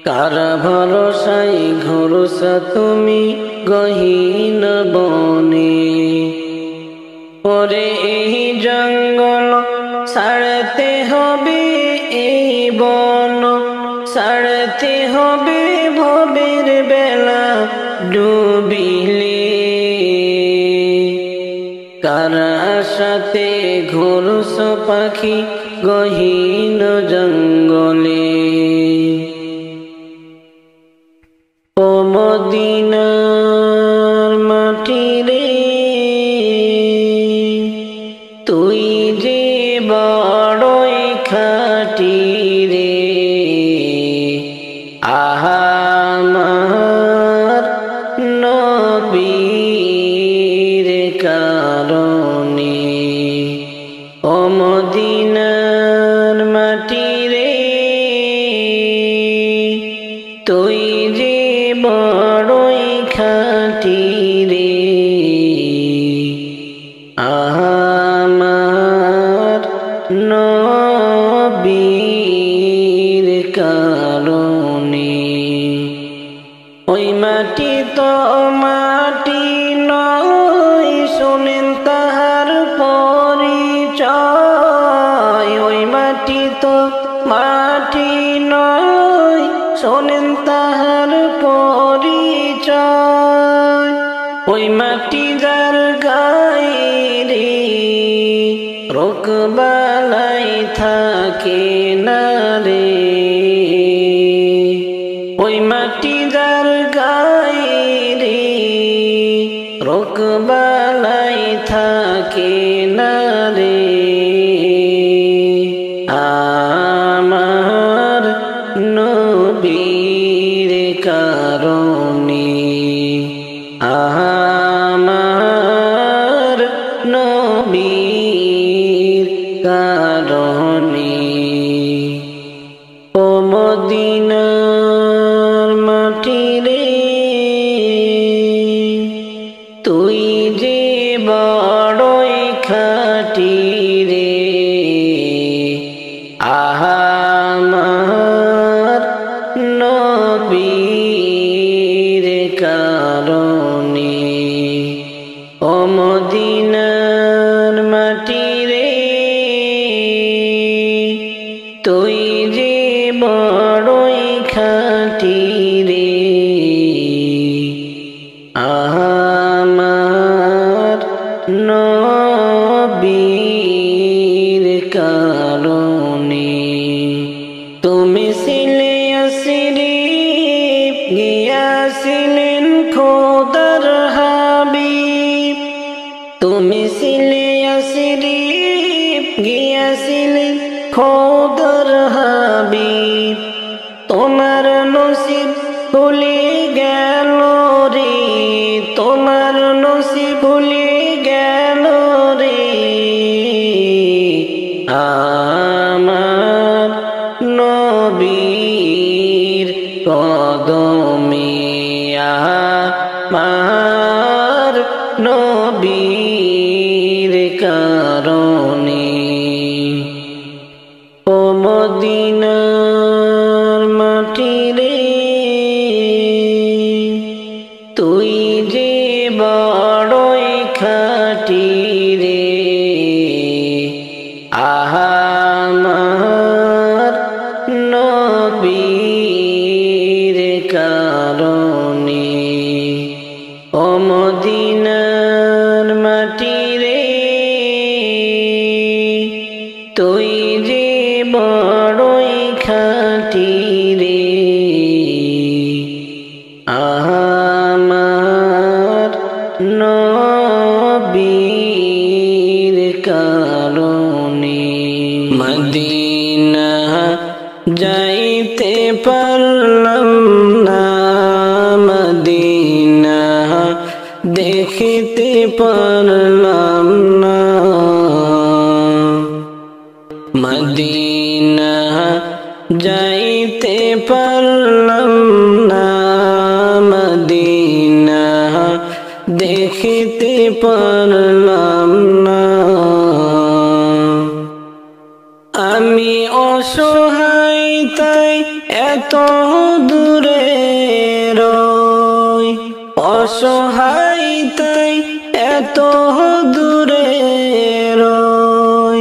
[SPEAKER 2] কার ভরসায় ঘোরুস তুমি গহীন বনে। ওরে এই জঙ্গল ছাড়তে হবে, এই বন ছাড়তে হবে, ভবের বেলা ডুবিলে। কার আশাতে ঘোরুস পাখি গহীন জঙ্গলে। ও মদিনার মাটি রে, তুই যে বড়ই খাঁটি রে। আমার নবীর কারণে, ও মদিনার মাটি রে, তুই যে বড়ই খাঁটি রে। আমার নবীর কারণে। ওই মাটি তো মাটি নয়, শোনেন তাহার পরিচয়। ওই মাটি তো মাটি নয়, শোনেন তাহার পরিচয়। ওই মাটি যার গায়ে রে, রোগ বালাই থাকে না রে। ওই মাটি যার গায়ে রে, রোগ বালাই থাকে না রে। আমার নবীর কারণে, আমার নবীর কারণে। ও মদিনার মাটি রে, তুই যে বড়ই খাঁটি রে। আমার নবীর কারণে, ও মদিনার মাটি রে, তুই যে বড়ই খাঁটি রে। আমার নবীর কারণে। তুমি ছিলে আসিরিফ, গিয়াছিলেন খোদার হাবিব। তুমি ছিলে আসিরিফ, গিয়াছিলেন খোদার হাবিব। তোমার নসিব ভুলে গেল রে, তোমার নসিব ভুলে গেল রে। আমার নবীর কদমে, আমার নবীর কারণে। ও মদিনার মাটি রে, তুই যে বড়ই খাঁটি রে। আমার নবীর কারণে। যাইতে পারলাম না মদিনা দেখিতে পারলাম না মদিনা যাইতে পারলাম না মদিনা দেখিতে পারলাম না আমি অসহায় তাই এত দূরে রই অসহায় তাই এত দূরে রই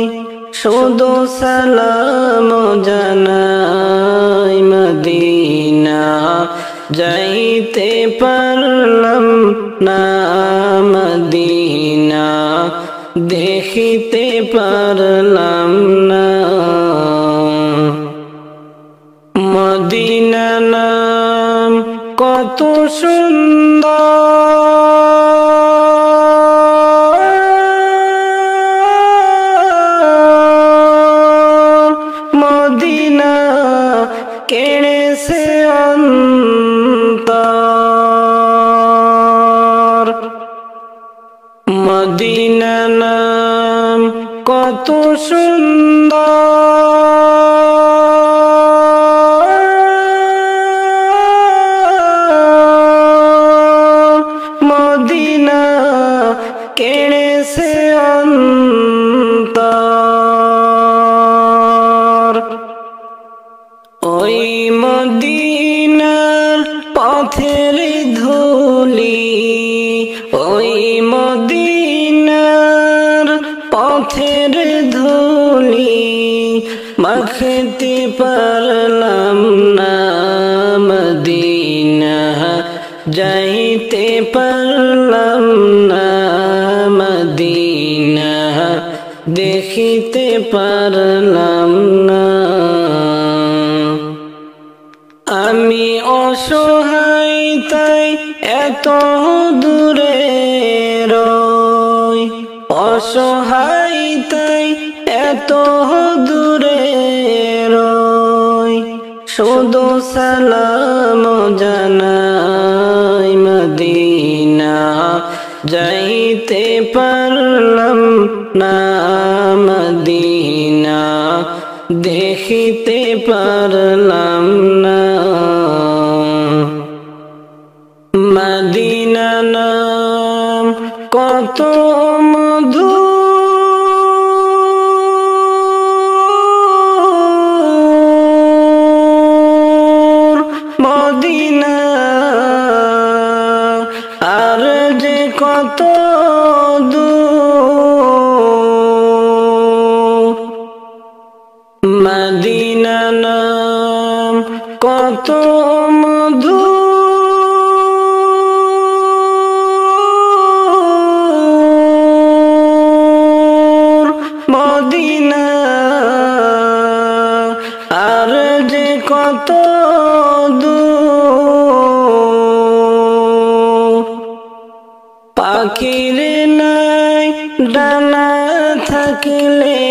[SPEAKER 2] শুধু সালাম জানাই মদিনা যাইতে পারলাম না মদিনা দেখিতে পারলাম না মদিনা নাম কত সুন্দর মদিনা কেড়েছে অন্তর মদিনা নাম কত সুন্দর মদিনা কেড়েছে অন্তর ওই মদিনার পথের ধুলি ওই মদিনার পথের ধুলি মাখতে পারলাম না মদিনা যাইতে পারলাম না মদিনা দেখিতে পারলাম না আমি অসহায় তাই এত দূরে রই অসহায় তাই এত দূরে রই শুধু সালাম জানাই মদিনা যাইতে পারলাম না মদিনা দেখিতে পারলাম না মদিনা নাম কত মধুর মদিনা আর যে কত দূর মদিনা নাম কত মধুর মদিনা আর যে কত দূর পাখির নাই ডানা থাকলে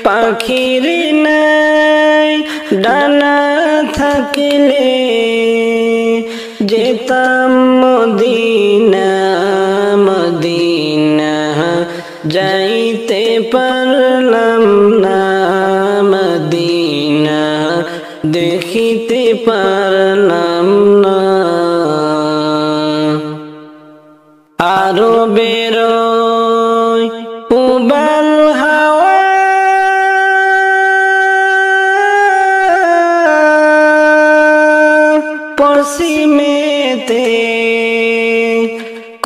[SPEAKER 2] পাখির নাই ডানা থাকলে যেতাম মদিনা মদিনা যাইতে পারলাম না মদিনা দেখিতে পারলাম না আরো বেরোয় উবাল হাওয়া পশ্চিমেতে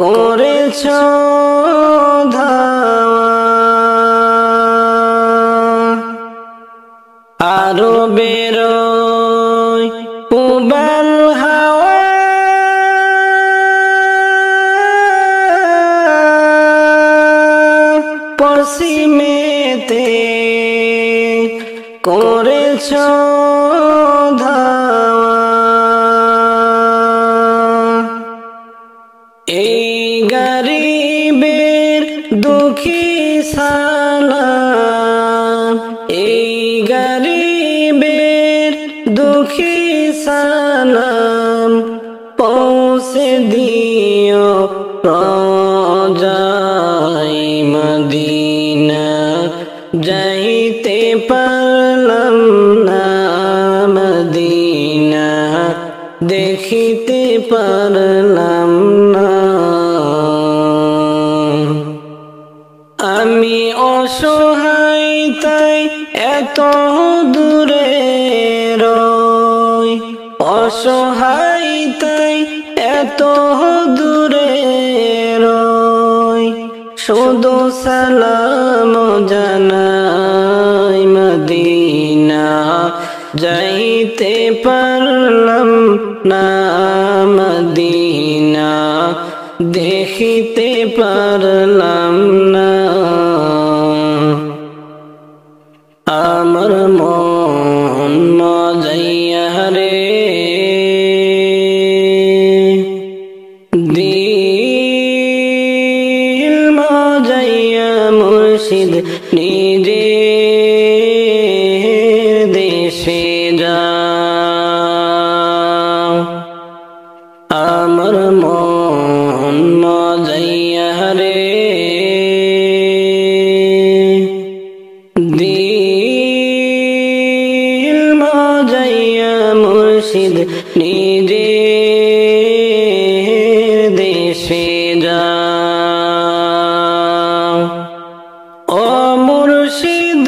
[SPEAKER 2] করেছ ধাওয়া আরো বেরোয় উবাল হাওয়া পশ্চিমেতে করেছ ধাওয়া এই গরিবের দুঃখী সালাম এই গরিব সালাম পৌঁছে দিও রোজায় মদিনা যাইতে পারলাম না মদিনা দেখিতে পারলাম না আমি অসহায় তাই এত দূরে রই অসহায় তাই এত দূরে রই শুধু সালাম জানাই মদিনা যাইতে পারলাম না মদিনা দেখিতে পারলাম না আমার মন মজাইয়া রে দিল মজাইয়া মুর্শিদ নিজে দেশে যা আমার মন মজাইয়া রে দিল মজাইয়া মুর্শিদ নিজে দেশে যা ও মুর্শিদ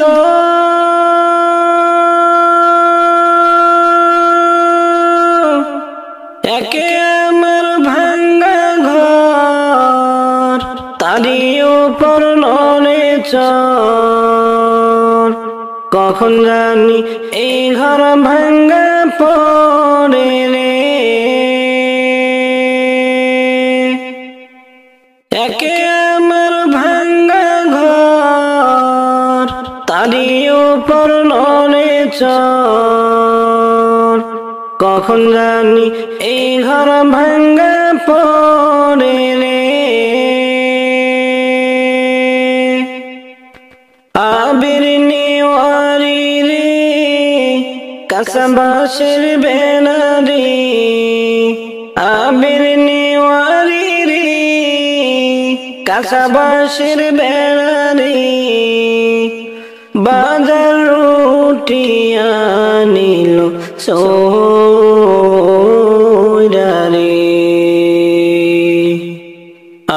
[SPEAKER 2] একে আমার ভাঙ্গা ঘর তারি উপর নড়ে চর কখন জানি এই ঘর ভাঙ্গা পড়ে রে একে আমার ভাঙ্গা ঘর তারি উপর নড়ে চর কখন জানি এই ঘর ভাঙ্গা পড়ে রে আবির নিওয়ারি রে কাসাবাসের বেনারি আবির নিওয়ারি রে কাসাবাসের বেনারি বাজার রুটিয়া নিল সোরারে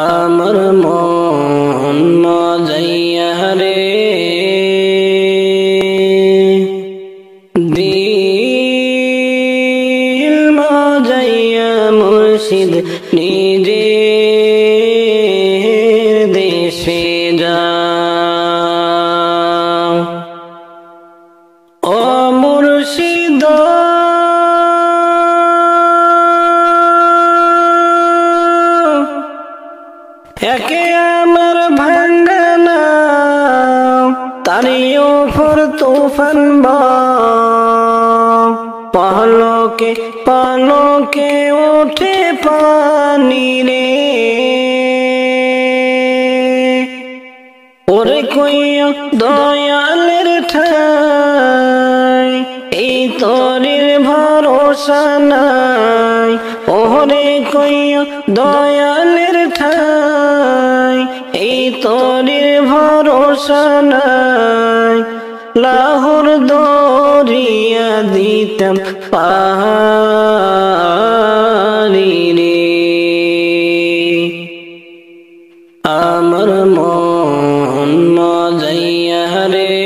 [SPEAKER 2] আমার মন মজাইয়া রে দিল মজাইয়া মুর্শিদ নিজে দেশে যা ও মুর্শিদ একে আমার ভাঙ্গা নাম তারি উপর তুফান পলকে পলকে ওঠে পানি রে ওরে কইয়া দয়ালের ঠাই এই তরির ভরসা নাই ওরে কইয়া দয়ালের ঠাই এই তরির ভরসা নাই লাহোর দরিয়া দিতাম পারি রে আমার মন মজাইয়া রে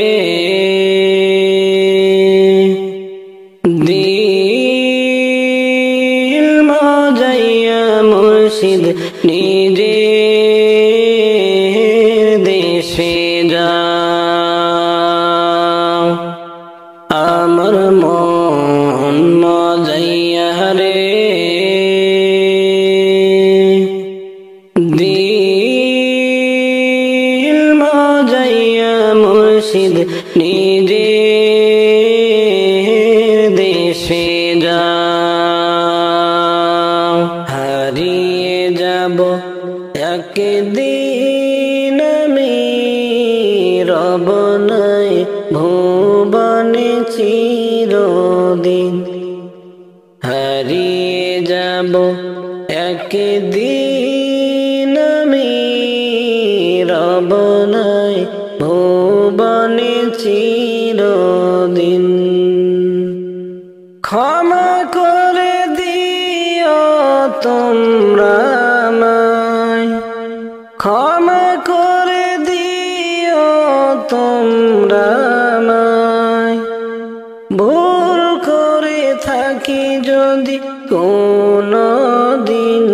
[SPEAKER 2] দিল মজাইয়া মুর্শিদ নিজে দেশে যা আমার মন মজাইয়া রে দিল মজাইয়া মুর্শিদ নিজে দেশে যা হারিয়ে যাব একদিন আমি রব নাই ভুবনে চিরদিন হারিয়ে যাব একদিন আমি রব নাই ভুবনে চিরদিন। ক্ষমা করে দিও তোমরা আমায়, ক্ষমা করে দিও তোমরা আমায়, ভুল করে থাকি যদি কোনো দিন।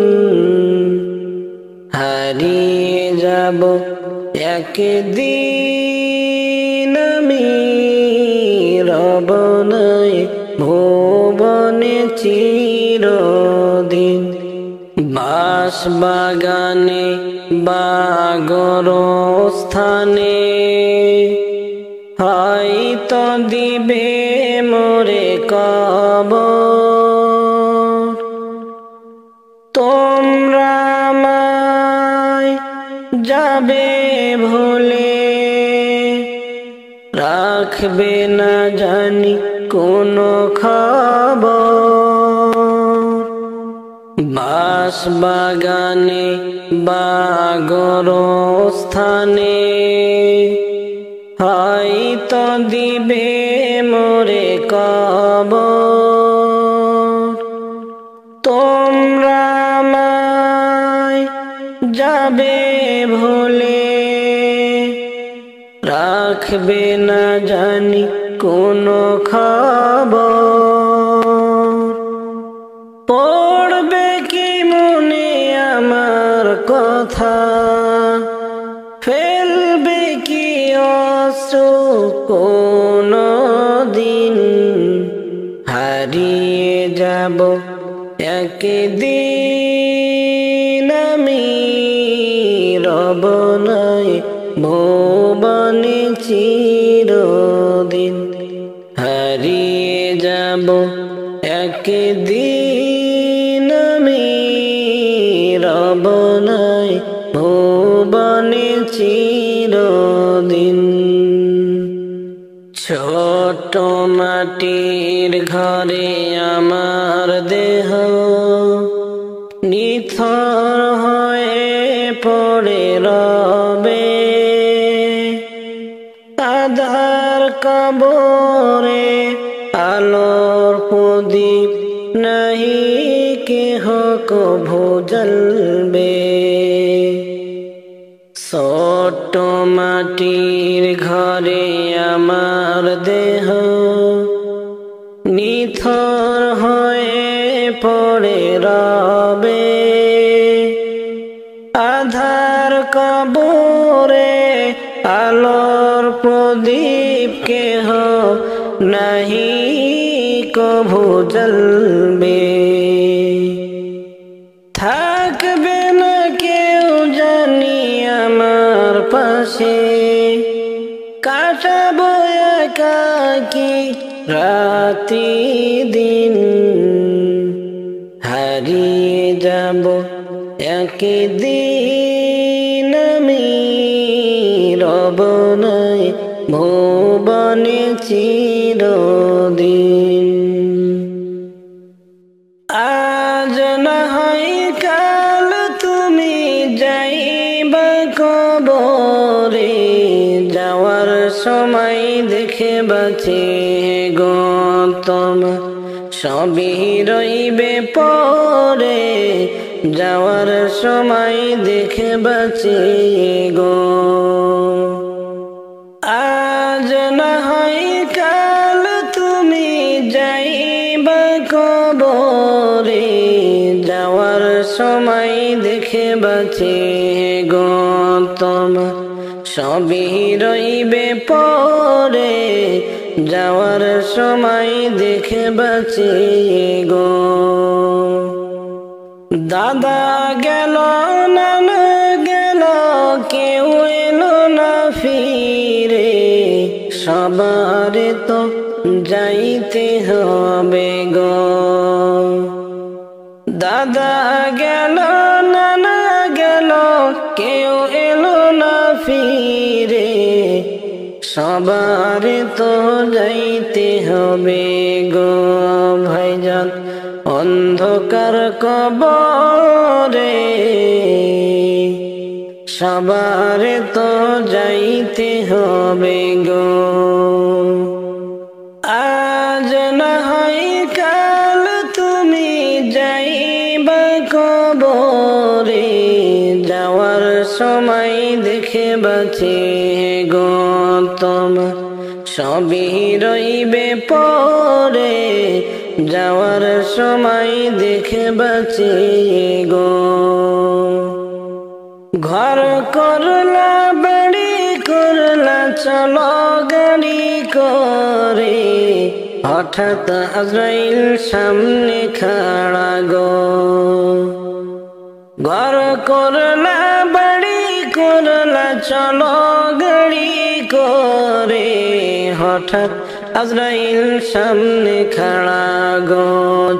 [SPEAKER 2] হারিয়ে যাব একদিন আমি রব নাই ভুবনে চিরদিন। বাঁশ বাগানে বা গোরস্থানে হয়তো দিবে মোরে কবর। তোমরা আমায় যাবে ভুলে, রাখবে না জানি কোনো খবর। বাঁশ বাগানে বা গোরস্থানে হয়তো দিবে মোরে কবর। তোমরা আমায় যাবে ভুলে, রাখবে না জানি কোনো খবর। পড়বে কি মনে আমার কথা, ফেলবে কি অশ্রু কোনো দিন। হারিয়ে যাব একদিন আমি রব নাই ভুবনে চিরদিন। হারিয়ে যাব একদিন আমি রব নাই ভুবনে চিরদিন। ছোট মাটির ঘরে আমার দেহ নিথর হয়ে পড়ে রবে, আধার কবরে আলোর প্রদীপ নাহি কেহ কভু জ্বলবে। ছোট মাটির ঘরে আমার দেহ নিথর হয়ে পড়ে রবে, আধার কবরে আলোর প্রদীপ কেহ নাহি কভু জ্বলবে। থাকবে না কেউ জানি আমার পাশে, কাটাবো একাকী রাতি দিন। হারিয়ে যাব একদিন আমি রব নাই ভুবনে চিরদিন। আজ না হয় কাল তুমি যাইবা কবরে, যাওয়ার সময় দেখে বাঁচে গো তোমার সবই রইবে পরে। যাওয়ার সময় দেখে বাঁচে গো। আজ না হয় কাল তুমি যাইবা কবরে, যাওয়ার সময় দেখে বাঁচে গো তোমার সবই রইবে পরে। যাওয়ার সময় দেখে বাঁচে গো। দাদা গেল নানা গেল কেউ এলো না ফিরে, সবার তো যাইতে হবে গো। দাদা গেল নানা গেল কেউ এলো না ফিরে, সবার তো যাইতে হবে গো ভাইজান। অন্ধকার কবরে সবার তো যাইতে হবে গো। আজ না হয় কাল তুমি যাইবা কবরে, যাওয়ার সময় দেখে বাঁচে গো তোমার সবই রইবে পরে, যাওয়ার সময় দেখে বাঁচে গো। ঘর করলা বাড়ি করলা চলো গাড়ি করে, হঠাৎ আজরাইল সামনে খাড়া গো। ঘর করলা বাড়ি করলা চলো গাড়ি করে, হঠাৎ আজরাইল সামনে খাড়া গো।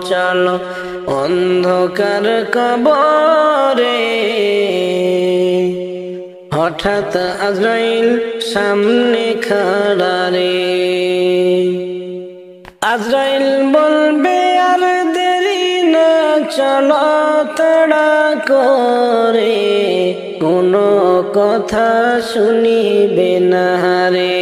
[SPEAKER 2] চলো অন্ধকার কবরে, হঠাৎ আজরাইল সামনে খাড়া রে। আজরাইল বলবে আর দেরি না চলো তাড়া করে, কোনো কথা শুনিবে না রে।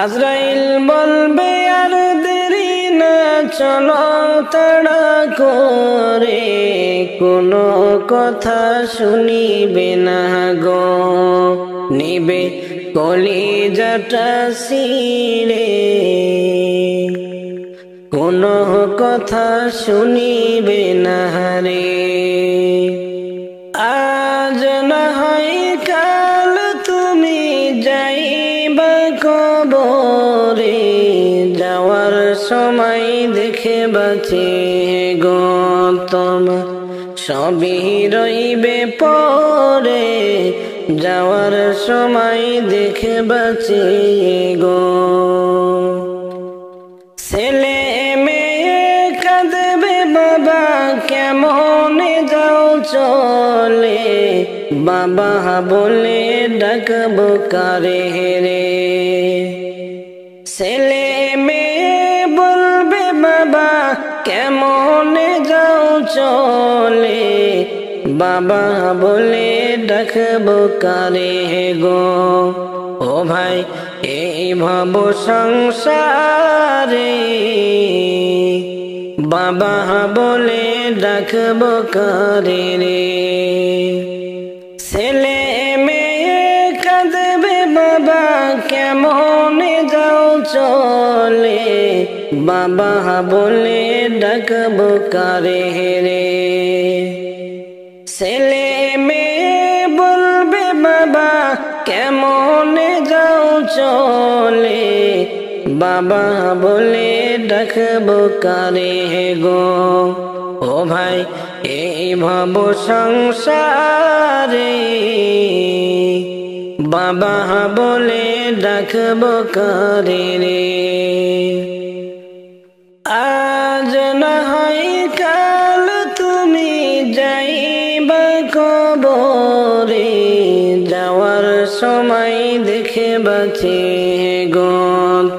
[SPEAKER 2] আজরাইল বলবে আর দেরি না চলো তাড়া করে, কোনো কথা শুনিবে না গো। নিবে কলিজাটা ছিঁড়ে, কোনো কথা শুনিবে না রে। আজ না হয় কাল তুমি যাইবা কবরে, যাওয়ার সময় দেখে বাঁচে গো তোমার সবই রইবে পরে, যাওয়ার সময় দেখে বাঁচে গো। ছেলে মেয়ে কাঁদবে বাবা কেমনে যাও চলে, বাবা বলে ডাকবো কারে রে। ছেলে মেয়ে বলবে বাবা কেমনে যাও চলে, বাবা বলে ডাকবো কারে গো। ও ভাই এই ভব সংসারে, বাবা বলে ডাকবো কারে রে। ছেলে মেয়ে কাঁদবে বাবা কেমনে যাও চলে, বাবা বলে ডাকবো কারে রে। ছেলে মেয়ে বলবে বাবা কেমনে যাও চলে, বাবা বলে ডাকবো কারে গো। ও ভাই এই ভব সংসারে, বাবা বলে ডাকবো কারে রে। আজ না হয় কাল তুমি যাইবা কবরে, যাওয়ার সময় দেখে বাঁচে গো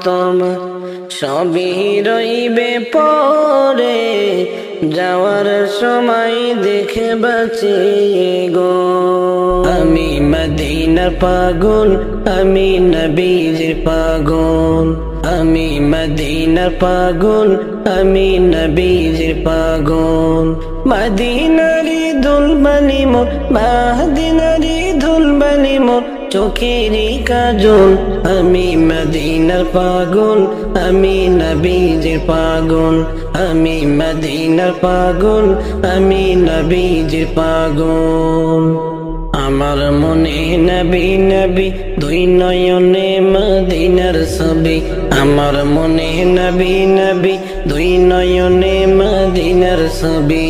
[SPEAKER 2] তোমার সবই রইবে পরে, যাওয়ার সময় দেখে বাঁচে গো। আমি মদিনার পাগল, আমি নবীজির পাগল, আমি মদিনার পাগল, আমি নবীজির পাগল। মদিনারি দুলবালি মোর, মদিনারি দুলবালি মোর চোখেরই কাজল। আমি মদিনার পাগল, আমি নবীজির পাগল, আমি মদিনার পাগল, আমি নবীজির পাগল। আমার মনে নবী নবী দুই নয়নে মদিনার ছবি, আমার মনে নবী নবী দুই নয়নে মদিনার ছবি।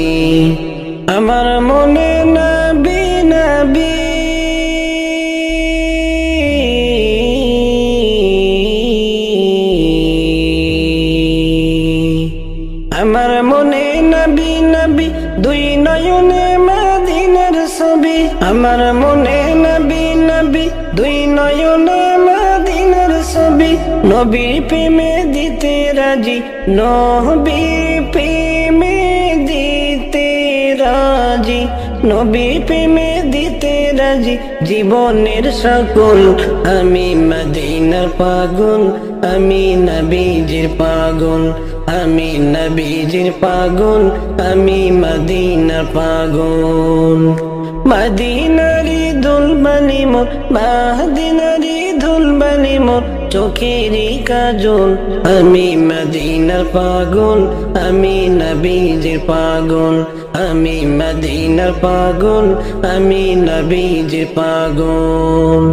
[SPEAKER 2] আমার মনে নবী নবী আমার মনে নবী নবী দুই নয়নে মদিনার ছবি, আমার মনে নবী নবী দুই নয়নে মদিনার ছবি। নবীর প্রেমে দিতে রাজি, নবীর প্রেমে দিতে রাজি, নবীর প্রেমে দিতে রাজি। জীবনের সকল আমি মদিনার পাগল, আমি নবীজির পাগল, আমি নবীজির পাগল, আমি মদিনার পাগল। মদিনারি দুলবানি মোর, মদিনারি দুলবানি মোর, চোখেরই কাজল। আমি মদিনার পাগল, আমি নবীজির পাগল, আমি মদিনার পাগল, আমি নবীজির পাগল।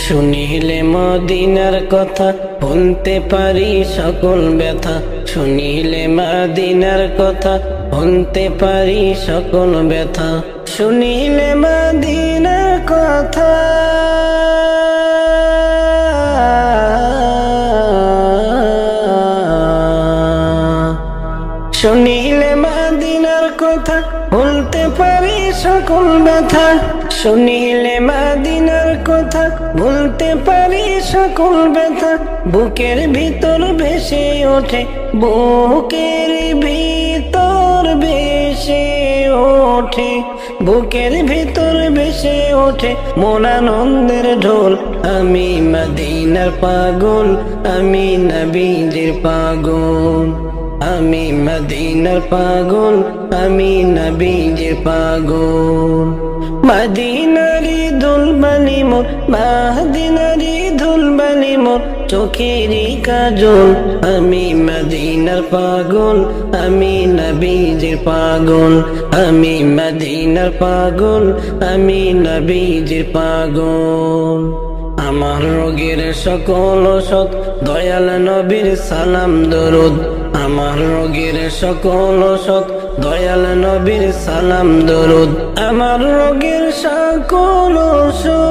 [SPEAKER 2] শুনিলে মদিনার কথা ভুলতে পারি সকল ব্যথা, শুনিলে মদিনার কথা ভুলতে পারি সকল ব্যথা, শুনিলে মদিনার কথা শুনিলে মদিনার কথা ভুলতে পারি সকল ব্যথা, শুনিলে মদিনার কথা ভুলতে পারি সকল ব্যথা। বুকের ভিতর ভেসে ওঠে, বুকের ভিতর ভেসে ওঠে, বুকের ভিতর ভেসে ওঠে মন আনন্দের ঢোল। আমি মদিনার পাগল, আমি নবীজির পাগল, আমি মদিনার পাগল, আমি নবীজির পাগল। মদিনারি দুলবানি মোর, মদিনারি দুলবানি মোর, চোখেরই কাজল। আমি মদিনার পাগল, আমি নবীজির পাগল, আমি মদিনার পাগল, আমি নবীজির পাগল। আমার রোগের সকল ওষুধ দয়াল নবীর সালাম দরুদ, আমার রোগের সকল ওষুধ দয়াল নবীর সালাম দরুদ, আমার রোগের সকল ওষুধ,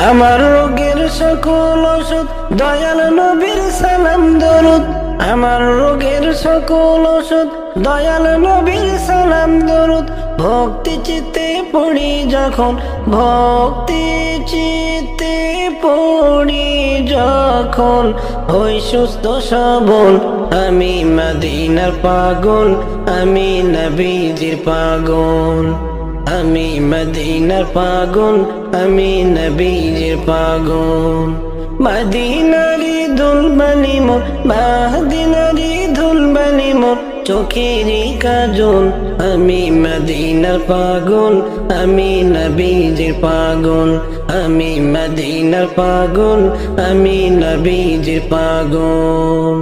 [SPEAKER 2] আমার রোগের সকল ওষুধ দয়াল নবীর সালাম দরুদ, আমার রোগের সকল ওষুধ দয়াল নবীর সালাম দরুদ। ভক্তি চিত্তে পড়ি যখন, ভক্তি চিত্তে পড়ি যখন, হই সুস্থ সবল। আমি মদিনার পাগল, আমি নবীজির পাগল, আমি মদিনার পাগল, আমি নবীজির পাগল। মদিনারি দুলবানি মোর, মদিনারি দুলবানি মোর, চোখেরই কাজল। আমি মদিনার পাগল, আমি নবীজির পাগল, আমি মদিনার পাগল, আমি নবীজির পাগল।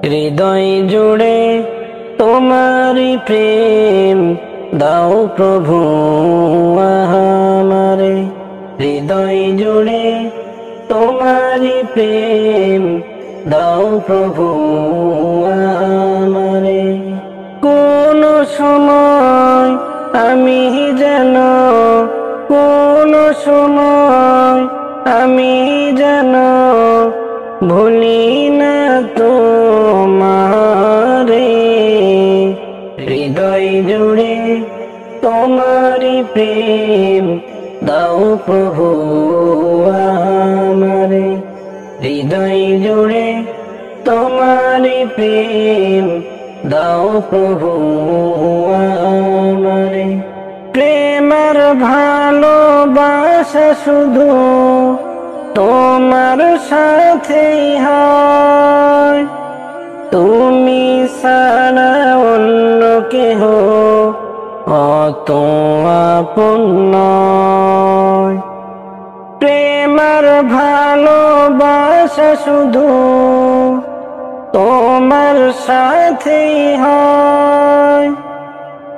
[SPEAKER 2] হৃদয় জুড়ে তোমারি প্রেম দাও প্রভু আমারে, হৃদয় জুড়ে তোমারি প্রেম দাও প্রভু আমারে। কোন সময় আমি যেন, কোন সময় আমি যেন ভুলি না তোমারে, হৃদয় জুড়ে তোমারি প্রেম দাও প্রভু আমারে, হৃদয় জুড়ে তোমারি প্রেম দাও প্রভু আমারে। প্রেমের ভালোবাসা শুধু তোমার সাথেই হয়, তুমি ছাড়া অন্য কেহ অত আপন নয়। প্রেমের ভালোবাসা শুধু তোমার সাথেই হয়,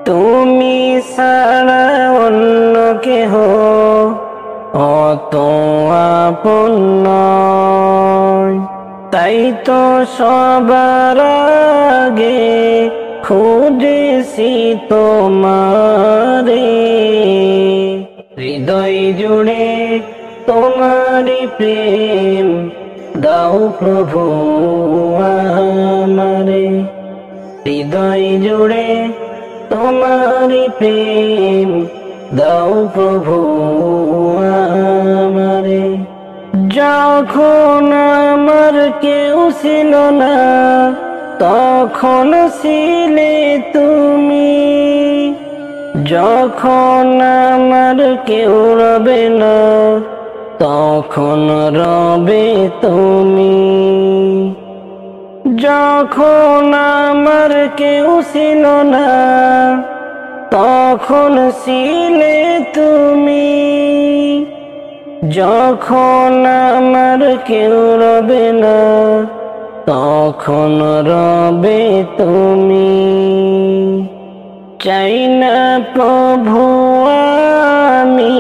[SPEAKER 2] তুমি ছাড়া অন্য কেহ অত আপন নয়। তাই তো সবার আগে খুঁজেছি তোমারে, হৃদয় জুড়ে তোমারি প্রেম দাও প্রভু আমারে, হৃদয় জুড়ে তোমারি প্রেম দাও প্রভু আমারে। যখন আমার কেউ ছিল না তখন ছিলে তুমি, যখন আমার কেউ রবে না তখন রবে তুমি, যখন আমার কেউ ছিল না তখন ছিলে তুমি, যখন আমার কেউ রবে না তখন রবে তুমি। চাই না প্রভু আমি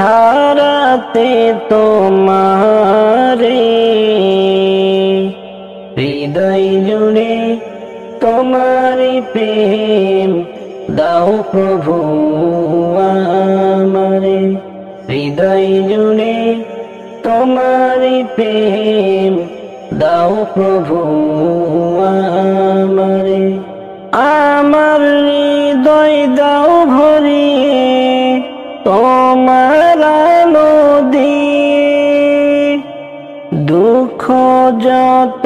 [SPEAKER 2] হারাতে তোমারে, হৃদয় জুড়ে তোমারি প্রেম দাও প্রভু আমারে, হৃদয় জুড়ে তোমারি প্রেম দাও প্রভু আমারে। আমার হৃদয় দাও ভরিয়ে তোমার আলো দিয়ে, দুঃখ যত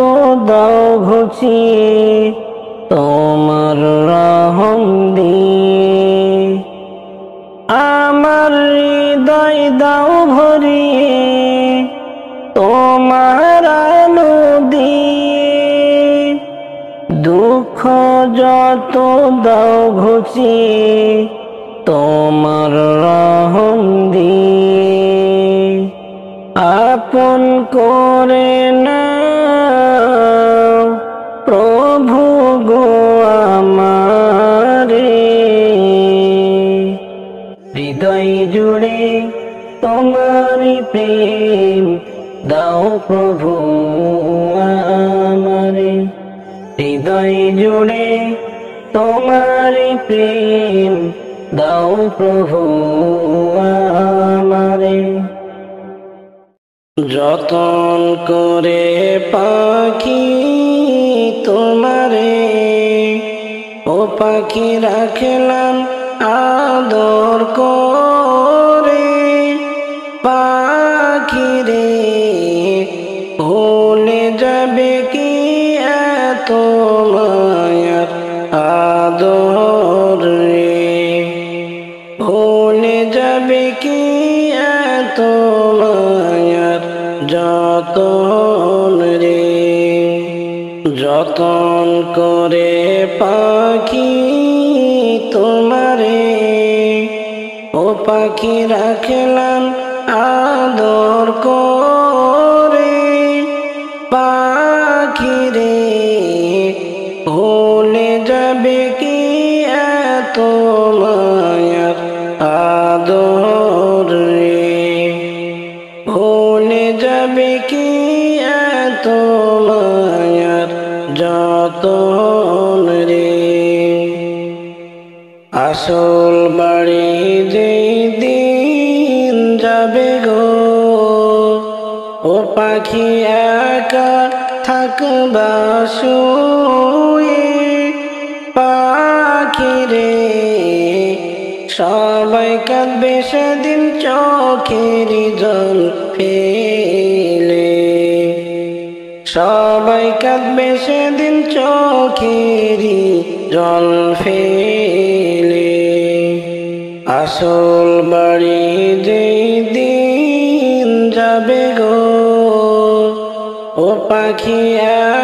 [SPEAKER 2] দাও ঘুচিয়ে তোমার রহম দিয়ে, আমার হৃদয় দাও ভরিয়ে তোমার আলো দিয়ে, দুঃখ যত দাও ঘুচিয়ে তোমার রহম দিয়ে, আপন করে নাও প্রভু গো আমারে, হৃদয় জুড়ে তোমারি প্রেম দাও প্রভু আমারে, হৃদয় জুড়ে তোমারি প্রেম দাও প্রভু আমারে। যতন করে পাখি তোমারে, ও পাখি রাখলাম আদর করে, পাখি রে ভুলে যাবে কি এত মায়ার আদর রে, ভুলে যাবে কি এত মায়ার যতন রে। যতন করে পাখি তোমারে, ও পাখি রাখলাম আদর করে, পাখি রে ভুলে যাবে কি এত মায়ার আদর রে, ভুলে যাবে কি এত মায়ার যতন রে। আসল বাড়ি যেই দিন যাবে গো, ও পাখি একা থাকবা শুয়ে, পাখি রে সবাই কাঁদবে সেদিন চোখের জল ফেলে, সবাই কাঁদবে সেদিন চোখের জল ফেলে। আসল বাড়ি যেই দিন যাবে গো, ও পাখি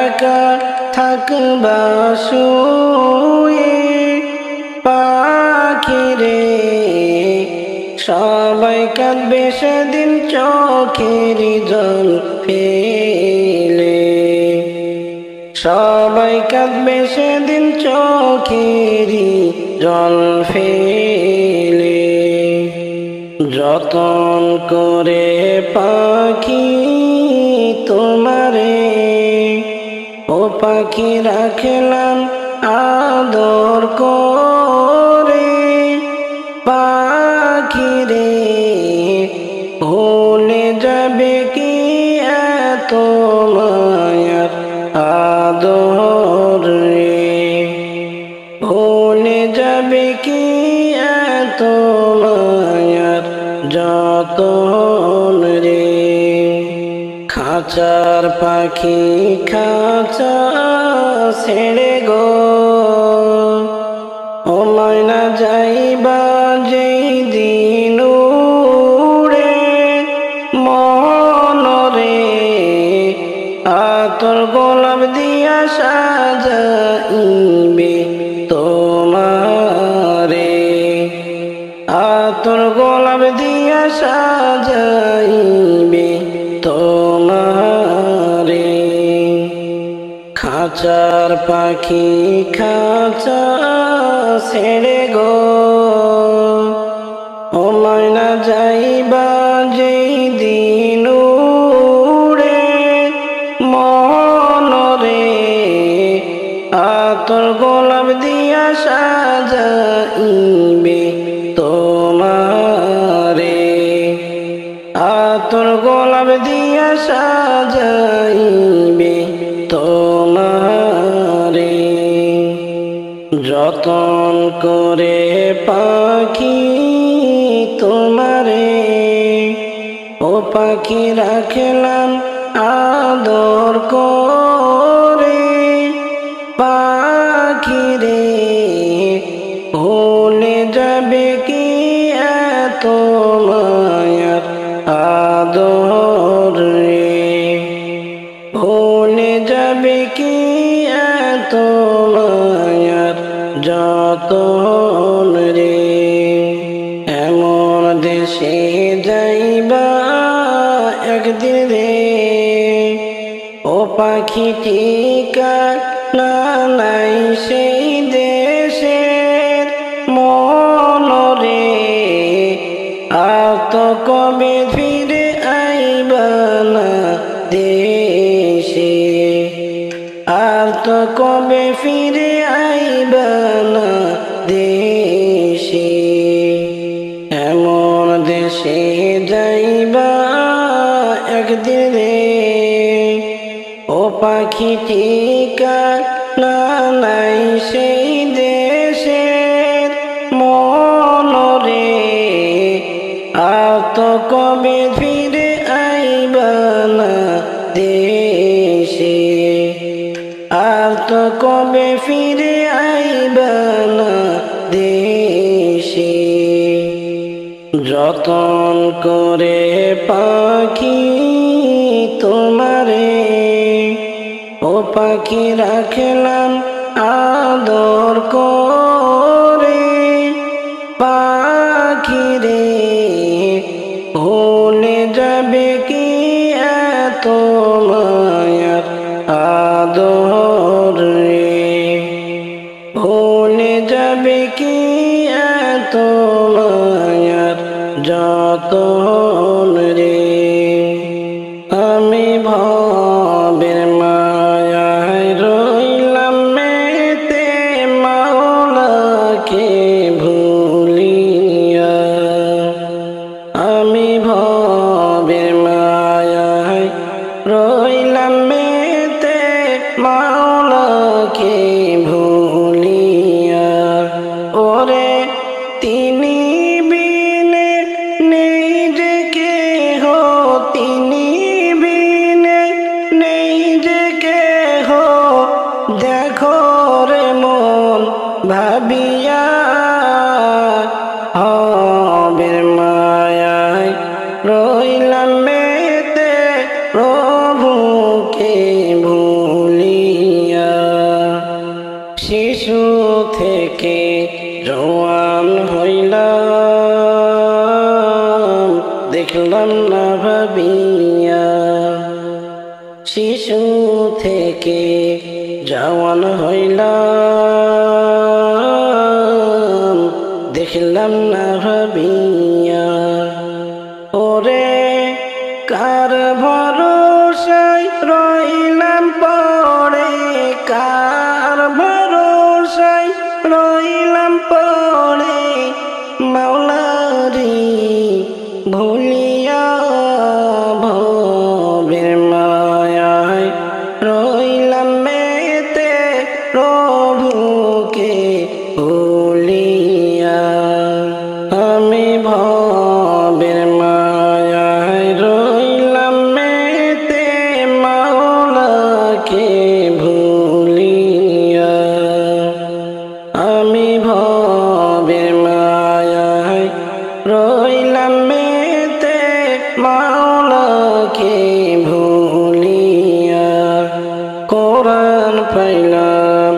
[SPEAKER 2] একা থাকবা শুয়ে, পাখি রে সবাই কাঁদবে সেদিন চোখের জল ফেলে, সবাই কাঁদবে সেদিন চোখের জল ফেলে। যতন করে পাখি তোমারে, ও পাখি রাখলাম আদর করে পাখিরে ভুলে যাবে কি এত মায়ার আদর রে ভুলে যাবে কি এত মায়ার যতন রে খাঁচার পাখি খাঁচা ছেড়ে গো ও ময়না যাইবা যেই দিন উড়ে মনরে আতর গোলাপ দিয়া সাজাইবে তোমারে আতর গোলাপ দিয়া সাজাইবে তোমারে খাঁচার পাখি খাঁচা ছেড়ে গো ও ময়না যাইবা যেই দিন উড়ে মনরে আতর গোলাপ দিয়া সাজাইবে তোমারে আতর গোলাপ দিয়া সাজাইবে তোমারে যতন করে পাখি তোমারে ও পাখি রাখলাম আদর করে পাখিরে ভুলে যাবে কি এত মায়ার আদর রে ভুলে যাবে কি এত মায়ার যতন রে এমন দেশে যাইবা একদিন রে ও পাখি ঠিকানা নাই সেই দেশের মনরে আর তো কবে ফিরে আইবা না দেশে আর তো কবে ফিরে আইবা না দেশে এমন দেশে যাইবা একদিন রে ও পাখি ঠিকানা নাই সেই দেশের মনরে আর তো কবে ফিরে আইবা না দেশে আর তো কবে ফিরে আইবা না দেশে যতন করে পাখি তোমারে ও পাখি রাখলাম আদর করে পাখিরে ভুলে যাবে কি এত মায়ার আদর রে ভুলে যাবে কি এত মায়ার যতন রে আমি ভবের মায়ায় রইলাম মেতে মাওলাকে ভুলিয়া আমি ভবের মায়ায় রইলাম মেতে মাওলাকে ভুলিয়া ওরে তিনি বিনে নেই যে কেহ তিনি বিনে নেই যে কেহ দেখো রে মন ভাবিয়া হবের মায়ায় রইলাম মেতে প্রভুকে ভুলিয়া শিশু থেকে জওয়ান হইলাম দেখলাম না ভাবিয়া শিশু থেকে জওয়ান হইলাম দেখলাম না ভাবিয়া ওরে কার ভরসায় রইলাম পড়ে কার ভরসায় নাম পড়ে মাওলারি ভুলিয়া ভবের মায়ায় রইলাম মেতে প্রভুকে ভুলিয়া আমি ভবের মায়ায় রইলাম মেতে মাওলাকে ভুলিয়া আমি ভবের মায়ায় রইলাম মেতে মাওলাকে ভুলিয়া কোরআন পাইলাম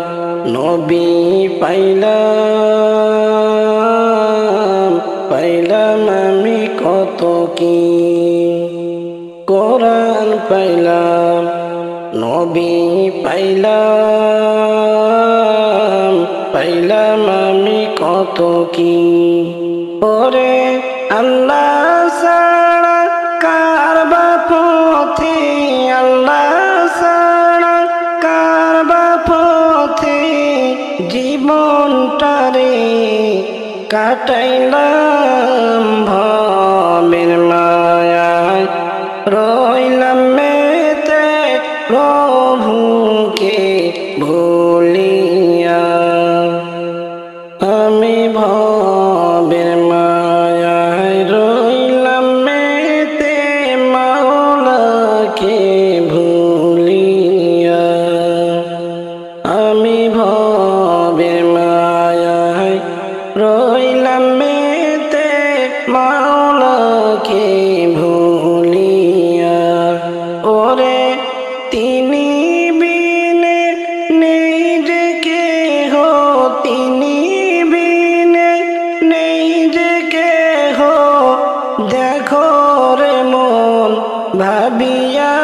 [SPEAKER 2] নবী পাইলাম পাইলাম আমি কত কি কোরআন পাইলাম নবী পাইলাম পাইলাম আমি কত কি ওরে আল্লাহ ছাড়া কার বা পথে আল্লাহ ছাড়া কার বা পথে জীবনটারে কাটাইলাম ভবের মায়ায় রইলাম মেতে প্রভুকে ভুলিয়া আমি ভবের মায়ায় রইলাম মেতে মাওলাকে ভুলিয়া আমি ভবের মায়ায় রইলাম মেতে মাওলাকে ভুলিয়া ওরে তিনি বিনে নেই যে কেহ তিনি বিনে নেই যে কেহ দেখো রে মন ভাবিয়া